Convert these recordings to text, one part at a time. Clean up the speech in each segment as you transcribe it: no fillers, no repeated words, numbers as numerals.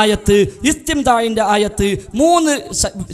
ആയത്ത് ഇസ്തിംതാഇന്റെ ആയത്ത് മൂന്ന്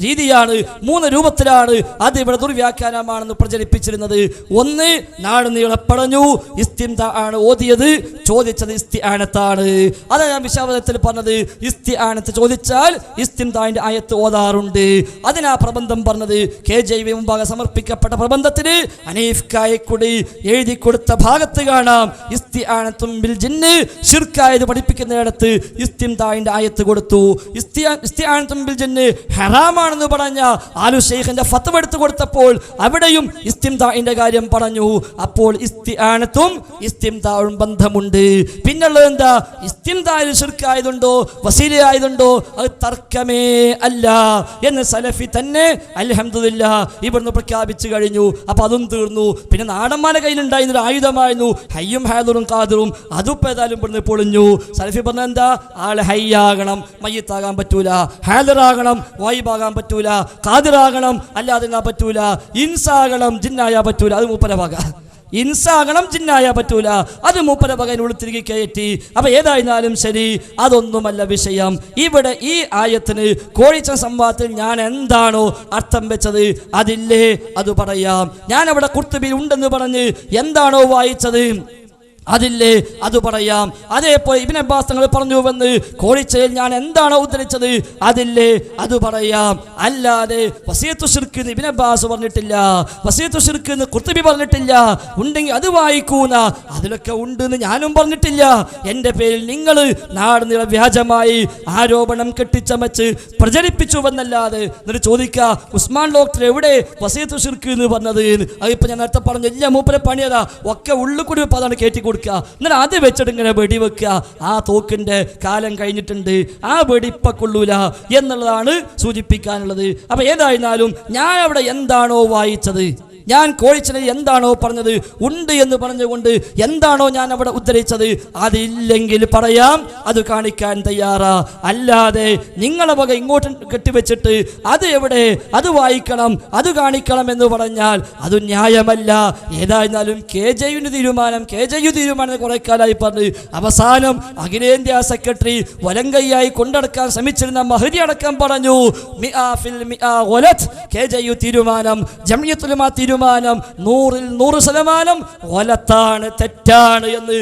രീതിയാണ്, മൂന്ന് രൂപത്തിലാണ് അത് ഇവിടെ ദുർവ്യാഖ്യാനമാണെന്ന് പ്രചരിപ്പിച്ചിരുന്നത്. ഒന്ന്, നാട് നീളെ പറഞ്ഞു ഇസ്തിംതാ ആണ് ഓതിയത്, ചോദിച്ചത് ഇസ്തിആനത്താണ്. അതാണ് ഞാൻ വിശാവതത്തിൽ പറഞ്ഞത്. ഇസ്തിആനത്ത് ചോദിച്ചാൽ ഇസ്തിംതാഇന്റെ ആയത്ത് ഓതാറുണ്ട്. അതിനാ പ്രബന്ധം പറഞ്ഞത്. KJV മുമ്പാകെ സമർപ്പിക്കപ്പെട്ട പ്രബന്ധത്തിന് ഹനീഫ് കായക്കുടി എഴുതി കൊടുത്ത ഭാഗത്ത് കാണാം ഇസ്തിആനത്തും ബിൽ ജിന്ന് ശിർക്കായത് പഠിപ്പിക്കുന്നിടത്ത് ഇസ്തിംതാഇന്റെ ആയത്ത് കൊടുത്തു. ഇസ്തിആനത്തും ബിൽ ജിന്ന് ഹറാമാണെന്ന് പറഞ്ഞ ആലു ശൈഖിന്റെ ഫത്വ എടുത്തു കൊടുത്തപ്പോൾ അവിടെയും ഇസ്തിംതാഇന്റെ കാര്യം പറഞ്ഞു. അപ്പോൾ ഇസ്തിആനത്തും ഇസ്തിംതാഉം ബന്ധമുണ്ട്. പിന്നുള്ളത് എന്താ? ഇസ്തിംതാഇൽ ശിർക്കായതുണ്ടോ വസീലയായതുണ്ടോ അത് തർക്കമേ അല്ല എന്ന് സലഫി തന്നെ അൽഹംദുലില്ലാ ഇവിടുന്ന് പ്രഖ്യാപിച്ചു കഴിഞ്ഞു. അപ്പൊ അതും തീർന്നു. പിന്നെ നാടന്മാരുടെ കയ്യിലുണ്ടായിരുന്ന ഒരു ആയുധമായിരുന്നു ഹയ്യും ഹാദറും ഖാദിറും. അതിപ്പോ ഏതായാലും ഇവിടുന്ന് പൊളിഞ്ഞു. സലഫി പറഞ്ഞ എന്താ? ആള് ഹയ്യാകണം, മയ്യിത്താകാൻ പറ്റൂല. ഹാദറാകണം, വായിബാകാൻ പറ്റൂല. ഖാദിറാകണം, അല്ലാതെ പറ്റൂല. ഇൻസാകണം, ജിന്നായാ പറ്റൂല. അത് മൂപ്പര വക. ഇൻസാകണം, ജിന്നായാ പറ്റൂല. അത് മൂപ്പര വകനുള്ളിൽ തിരികെ കയറ്റി. അപ്പൊ ഏതായിരുന്നാലും ശരി, അതൊന്നുമല്ല വിഷയം. ഇവിടെ ഈ ആയത്തിന് കോഴിച്ച സംവാദത്തിൽ ഞാൻ എന്താണോ അർത്ഥം വെച്ചത് അതില്ലേ അത് പറയാം. ഞാൻ അവിടെ ഖുർത്തുബിയിൽ ഉണ്ടെന്ന് പറഞ്ഞ് എന്താണോ വായിച്ചത് അതില്ലേ അത് പറയാം. അതേപോലെ ഇബ്നു അബ്ബാസ് തങ്ങൾ പറഞ്ഞുവെന്ന് കോഴിച്ചയിൽ ഞാൻ എന്താണോ ഉദ്ധരിച്ചത് അതില്ലേ അത് പറയാം. അല്ലാതെ വസിയത്തു ശിർക്ക് എന്ന് ഇബ്നു അബ്ബാസ് പറഞ്ഞിട്ടില്ല, വസിയത്തു ശിർക്ക് എന്ന് ഖുർത്തുബി പറഞ്ഞിട്ടില്ല. ഉണ്ടെങ്കിൽ അത് വായിക്കൂന്ന അതിലൊക്കെ ഉണ്ടെന്ന് ഞാനും പറഞ്ഞിട്ടില്ല. എൻ്റെ പേരിൽ നിങ്ങൾ നാട് നീളെ വ്യാജമായി ആരോപണം കെട്ടിച്ചമച്ച് പ്രചരിപ്പിച്ചുവെന്നല്ലാതെ എന്നിട്ട് ചോദിക്കുക ഉസ്മാൻ ഡോക്ടർ എവിടെ വസിയത്തു ശിർക്ക് എന്ന് പറഞ്ഞത്? അതിപ്പോൾ ഞാൻ നേരത്തെ പറഞ്ഞു ഇല്ല, മൂപ്പരെ പണിയതാ ഒക്കെ ഉള്ളിൽ കൂടി പതാണ് കയറ്റി എന്നിട്ട് അത് വെച്ചിട്ട് ഇങ്ങനെ വെടിവെക്കുക. ആ തോക്കിന്റെ കാലം കഴിഞ്ഞിട്ടുണ്ട്, ആ വെടിപ്പ കൊള്ളൂല എന്നുള്ളതാണ് സൂചിപ്പിക്കാനുള്ളത്. അപ്പൊ ഏതായിരുന്നാലും ഞാൻ അവിടെ എന്താണോ വായിച്ചത്, ഞാൻ കോഴിച്ചനെ എന്താണോ പറഞ്ഞത് ഉണ്ട് എന്ന് പറഞ്ഞുകൊണ്ട് എന്താണോ ഞാൻ അവിടെ ഉദ്ധരിച്ചത് അതില്ലെങ്കിൽ പറയാം, അത് കാണിക്കാൻ തയ്യാറാ. അല്ലാതെ നിങ്ങളെ വക ഇങ്ങോട്ട് കെട്ടിവെച്ചിട്ട് അത് എവിടെ അത് വായിക്കണം അത് കാണിക്കണം എന്ന് പറഞ്ഞാൽ അത് ന്യായമല്ല. ഏതായിരുന്നാലും KJU തീരുമാനം കുറെ കാലമായി പറഞ്ഞ് അവസാനം അഖിലേന്ത്യാ സെക്രട്ടറി വലങ്കയ്യായി കൊണ്ടടക്കാൻ ശ്രമിച്ചിരുന്ന മഹദി അടക്കം പറഞ്ഞു KJU തീരുമാനം, ജംഇയ്യത്തുൽ ഉലമാ തീരുമാനം 100% വലത്താണ്, തെറ്റാണ് എന്ന്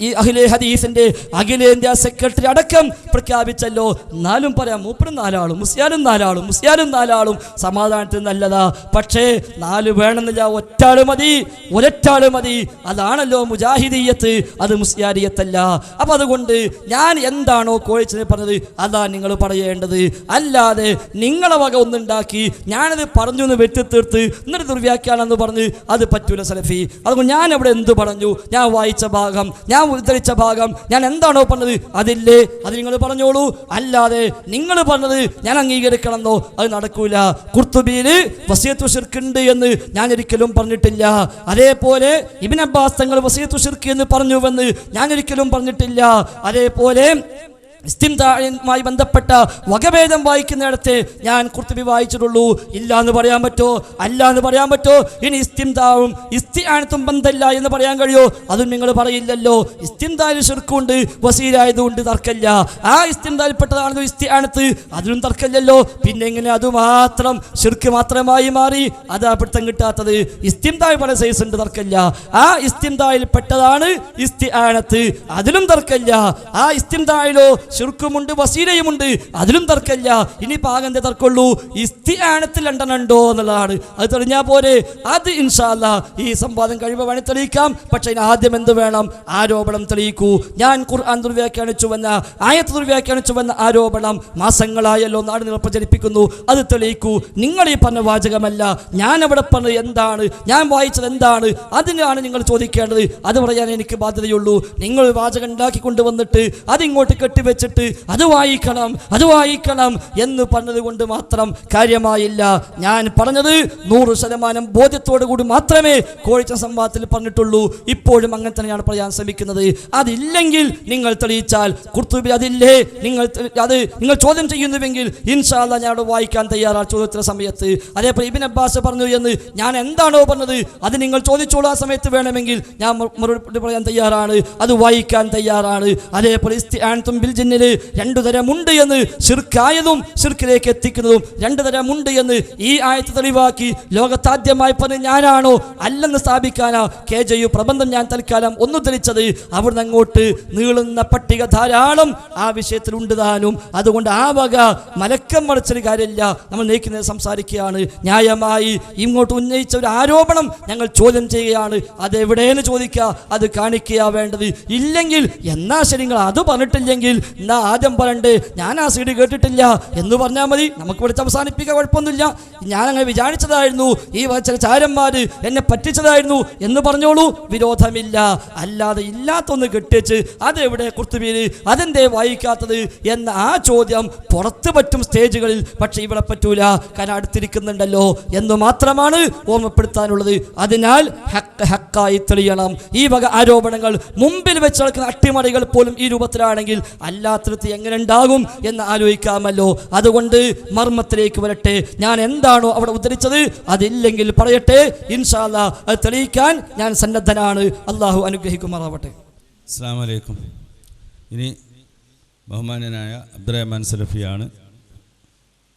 ഈ അഹ്ലെ ഹദീസിന്റെ അഖിലേന്ത്യാ സെക്രട്ടറി അടക്കം പ്രഖ്യാപിച്ചല്ലോ. എന്നാലും പറയാം മൂപ്പരും നാലാളും മുസ്യാലും നാലാളും സമാധാനത്തിൽ നല്ലതാ. പക്ഷേ 4 വേണമെന്നില്ല, ഒരൊറ്റാള് മതി. അതാണല്ലോ മുജാഹിദിയത്ത്, അത് മുസ്യാരിയത്തല്ല. അപ്പൊ അതുകൊണ്ട് ഞാൻ എന്താണോ കോഴിച്ചത് പറഞ്ഞത് അതാ നിങ്ങൾ പറയേണ്ടത്. അല്ലാതെ നിങ്ങളെ വക ഒന്നുണ്ടാക്കി ഞാനത് പറഞ്ഞു എന്ന് വെട്ടിത്തീർത്ത് എന്നിട്ട് ദുർവ്യാഖ്യാനം പറഞ്ഞ് അത് പറ്റൂല സലഫി. അതുകൊണ്ട് ഞാൻ അവിടെ എന്ത് പറഞ്ഞു, ഞാൻ വായിച്ച ഭാഗം, ഞാൻ ഉദ്ധരിച്ച ഭാഗം, ഞാൻ എന്താണോ പറഞ്ഞത് അതില്ലേ അത് നിങ്ങൾ പറഞ്ഞോളൂ. അല്ലാതെ നിങ്ങൾ പറഞ്ഞത് ഞാൻ അംഗീകരിക്കണമെന്നോ അത് നടക്കൂല. ഖുർത്തുബിയില് വസിയത്തു ശിർക്ക് എന്ന് ഞാൻ ഒരിക്കലും പറഞ്ഞിട്ടില്ല. അതേപോലെ ഇബ്നു അബ്ബാസ് തങ്ങൾ വസിയത്തു ശിർക്ക് എന്ന് പറഞ്ഞുവെന്ന് ഞാൻ ഒരിക്കലും പറഞ്ഞിട്ടില്ല. അതേപോലെ ഇസ്തിംതാഇയുമായി ബന്ധപ്പെട്ട വകഭേദം വായിക്കുന്നിടത്ത് ഞാൻ ഖുർത്തുബി വായിച്ചിട്ടുള്ളൂ. ഇല്ല എന്ന് പറയാൻ പറ്റോ? അല്ല എന്ന് പറയാൻ പറ്റോ? ഇനി ഇസ്തിംതാഉം ഇസ്തിആനത്തും ബന്ധമില്ല എന്ന് പറയാൻ കഴിയോ? അതും നിങ്ങൾ പറയില്ലല്ലോ. ഇസ്തിംതാഇൽ ശിർക്കുണ്ട്, വസീലായതുകൊണ്ട് തർക്കമില്ല. ആ ഇസ്തിംതാഇൽപ്പെട്ടതാണല്ലോ ഇസ്തിആനത്ത്, അതിലും തർക്കമില്ലല്ലോ. പിന്നെ എങ്ങനെ അത് മാത്രം ശിർക്ക് മാത്രമായി മാറി? അതാ പിടുത്തം കിട്ടാത്തത്. ഇസ്തിംതാഇ പല സൈസ് ഉണ്ട്, തർക്കമില്ല. ആ ഇസ്തിംതാഇൽ പെട്ടതാണ് ഇസ്തിആനത്ത്, അതിലും തർക്കമില്ല. ആ ഇസ്തിംതാഇലോ ശിർക്കുമുണ്ട് വസീലയുമുണ്ട്, അതിലും തർക്കമില്ല. ഇനി പാകന്റെ തർക്കമുള്ളൂ ഇസ്തിആനത്തിൽ രണ്ടെണ്ണുണ്ടോ എന്നുള്ളതാണ്. അത് തെളിഞ്ഞാൽ പോരെ. അത് ഇൻഷാ അല്ലാഹ് ഈ സംവാദം കഴിയുമ്പോൾ വേണേൽ തെളിയിക്കാം. പക്ഷേ ആദ്യം എന്ത് വേണം? ആരോപണം തെളിയിക്കൂ. ഞാൻ ഖുർആൻ ദുർവ്യാഖ്യാനിച്ചുവെന്ന ആയത്ത് ദുർവ്യാഖ്യാനിച്ചുവെന്ന ആരോപണം മാസങ്ങളായല്ലോ നാട് നിങ്ങൾ പ്രചരിപ്പിക്കുന്നു. അത് തെളിയിക്കൂ. നിങ്ങൾ ഈ പറഞ്ഞ വാചകമല്ല, ഞാൻ അവിടെ പറഞ്ഞത് എന്താണ്, ഞാൻ വായിച്ചത് എന്താണ്, അതിനാണ് നിങ്ങൾ ചോദിക്കേണ്ടത്. അത് പറയാൻ എനിക്ക് ബാധ്യതയുള്ളൂ. നിങ്ങൾ വാചകം ഉണ്ടാക്കിക്കൊണ്ടുവന്നിട്ട് അതിങ്ങോട്ട് കെട്ടിവെച്ചിട്ട് അത് വായിക്കണം എന്ന് പറഞ്ഞത് കൊണ്ട് മാത്രം കാര്യമായില്ല. ഞാൻ പറഞ്ഞത് 100% ബോധ്യത്തോടു കൂടി മാത്രമേ കോഴിച്ച സംവാദത്തിൽ പറഞ്ഞിട്ടുള്ളൂ. ഇപ്പോഴും അങ്ങനെ തന്നെയാണ് പറയാൻ ശ്രമിക്കുന്നത്. അതില്ലെങ്കിൽ നിങ്ങൾ തെളിയിച്ചാൽ ഖുർത്തുബി അതില്ലേ നിങ്ങൾ ചോദ്യം ചെയ്യുന്നുവെങ്കിൽ ഇൻഷാ അല്ലാഹ് ഞാൻ വായിക്കാൻ തയ്യാറാണ് ചോദ്യത്തിന്റെ സമയത്ത്. അതേപോലെ ഇബ്നു അബ്ബാസ് പറഞ്ഞു എന്ന് ഞാൻ എന്താണോ പറഞ്ഞത് അത് നിങ്ങൾ ചോദിച്ചോളൂ. ആ സമയത്ത് വേണമെങ്കിൽ ഞാൻ മറുപടി പറയാൻ തയ്യാറാണ്, അത് വായിക്കാൻ തയ്യാറാണ്. അതേപോലെ ഇസ്തിആനത്തും ബിൽ ജിന്ന് പിന്നിൽ രണ്ടു തരമുണ്ട് എന്ന്, ശിർക്കായതും ശിർക്കിലേക്ക് എത്തിക്കുന്നതും രണ്ടു തരമുണ്ട് എന്ന് ഈ ആയത്ത് തെളിവാക്കി ലോകത്താദ്യമായി പറഞ്ഞ് ഞാനാണോ അല്ലെന്ന് സ്ഥാപിക്കാനാ KJU പ്രബന്ധം ഞാൻ തൽക്കാലം ഒന്നുദ്ധരിച്ചത്. അവിടുന്ന് അങ്ങോട്ട് നീളുന്ന പട്ടിക ധാരാളം ആ വിഷയത്തിലുണ്ട് താനും. അതുകൊണ്ട് ആ വക മലക്കം മറിച്ചൊരു കാര്യമില്ല. നമ്മൾ നീക്കുന്നത് സംസാരിക്കുകയാണ്. ന്യായമായി ഇങ്ങോട്ട് ഉന്നയിച്ച ഒരു ആരോപണം ഞങ്ങൾ ചോദ്യം ചെയ്യുകയാണ്. അതെവിടെയെന്ന് ചോദിക്കുക, അത് കാണിക്കുക വേണ്ടത്. ഇല്ലെങ്കിൽ എന്നാ ശരി, നിങ്ങൾ അത് പറഞ്ഞിട്ടില്ലെങ്കിൽ എന്നാ ആദ്യം പറയണ്ടേ ഞാൻ ആ CD കേട്ടിട്ടില്ല എന്ന് പറഞ്ഞാൽ മതി. നമുക്ക് വിളിച്ച് അവസാനിപ്പിക്കുക, കുഴപ്പമൊന്നുമില്ല. ഞാൻ അങ്ങനെ വിചാരിച്ചതായിരുന്നു, ഈ ചില ചാരന്മാർ എന്നെ പറ്റിച്ചതായിരുന്നു എന്ന് പറഞ്ഞോളൂ, വിരോധമില്ല. അല്ലാതെ ഇല്ലാത്തൊന്ന് കെട്ടിച്ച് അതെവിടെ കുർത്തുബീര് അതെന്തേ വായിക്കാത്തത് എന്ന ആ ചോദ്യം പുറത്ത് പറ്റും സ്റ്റേജുകളിൽ, പക്ഷെ ഇവിടെ പറ്റൂല, കാരണം അടുത്തിരിക്കുന്നുണ്ടല്ലോ എന്ന് മാത്രമാണ് ഓർമ്മപ്പെടുത്താനുള്ളത്. അതിനാൽ ഹക്കായി തെളിയണം. ഈ വക ആരോപണങ്ങൾ മുമ്പിൽ വെച്ച് നടക്കുന്ന അട്ടിമറികൾ പോലും ഈ രൂപത്തിലാണെങ്കിൽ അല്ലാത്തടത്ത് എങ്ങനെ ഉണ്ടാകും എന്ന് ആലോചിക്കാമല്ലോ. അതുകൊണ്ട് മർമ്മത്തിലേക്ക് വരട്ടെ. ഞാൻ എന്താണോ അവിടെ ഉദ്ധരിച്ചത് അതില്ലെങ്കിൽ പറയട്ടെ, ഇൻഷാ അല്ലാഹ് അത് തെളിയിക്കാൻ ഞാൻ സന്നദ്ധനാണ്. അള്ളാഹു അനുഗ്രഹിക്കുമാറാവട്ടെ. അസ്സലാമു അലൈക്കും. ഇനി ബഹുമാന്യനായ അബ്ദുറഹ്മാൻ സലഫിയാണ്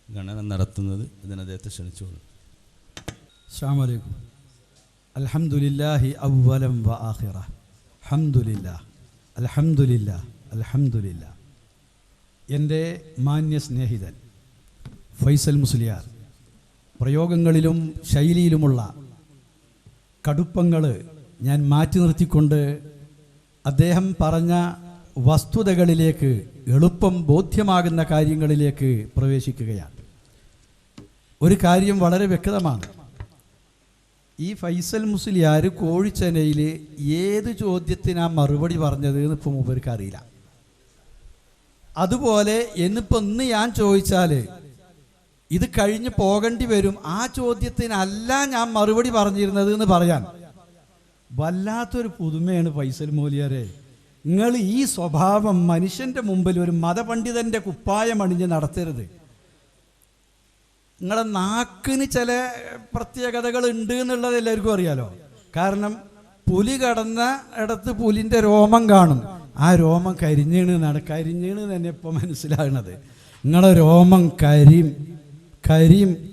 ഗണന നടത്തുന്നത്. ഇതിന് അദ്ദേഹത്തെ ക്ഷണിച്ചോളൂ. അസ്സലാമു അലൈക്കും. അൽഹംദുലില്ലാഹി അവ്വലൻ വ ആഖിറ. ഹംദുലില്ലാഹ് അൽഹംദുലില്ലാഹ് അൽഹംദുലില്ലാഹ്. എൻ്റെ മാന്യ സ്നേഹിതൻ ഫൈസൽ മുസ്ലിയാർ പ്രയോഗങ്ങളിലും ശൈലിയിലുമുള്ള കടുപ്പങ്ങൾ ഞാൻ മാറ്റി നിർത്തിക്കൊണ്ട് അദ്ദേഹം പറഞ്ഞ വസ്തുതകളിലേക്ക്, എളുപ്പം ബോധ്യമാകുന്ന കാര്യങ്ങളിലേക്ക് പ്രവേശിക്കുകയാണ്. ഒരു കാര്യം വളരെ വ്യക്തമാണ്. ഈ ഫൈസൽ മുസ്ലിയാർ കോഴിച്ചനയിൽ ഏത് ചോദ്യത്തിനാ മറുപടി പറഞ്ഞത് എന്ന് ഇപ്പം മൂപ്പർക്ക് അറിയില്ല. അതുപോലെ എന്നിപ്പോൾ ഇന്ന് ഞാൻ ചോദിച്ചാൽ ഇത് കഴിഞ്ഞ് പോകേണ്ടി വരും. ആ ചോദ്യത്തിനല്ല ഞാൻ മറുപടി പറഞ്ഞിരുന്നത് എന്ന് പറയാൻ വല്ലാത്തൊരു പുതുമയാണ് ഫൈസൽ മൗലിയാരെ. നിങ്ങൾ ഈ സ്വഭാവം മനുഷ്യൻ്റെ മുമ്പിൽ ഒരു മതപണ്ഡിതൻ്റെ കുപ്പായം അണിഞ്ഞ് നടത്തരുത്. നിങ്ങളുടെ നാക്കിന് ചില പ്രത്യേകതകൾ ഉണ്ട് എന്നുള്ളത് എല്ലാവർക്കും അറിയാലോ. കാരണം പുലി കടന്ന ഇടത്ത് പുലിൻ്റെ രോമം കാണും. ആ രോമം കരിഞ്ഞീണെന്നാണ്, കരിഞ്ഞീണ് തന്നെ ഇപ്പോൾ മനസ്സിലാകുന്നത്. നിങ്ങളുടെ രോമം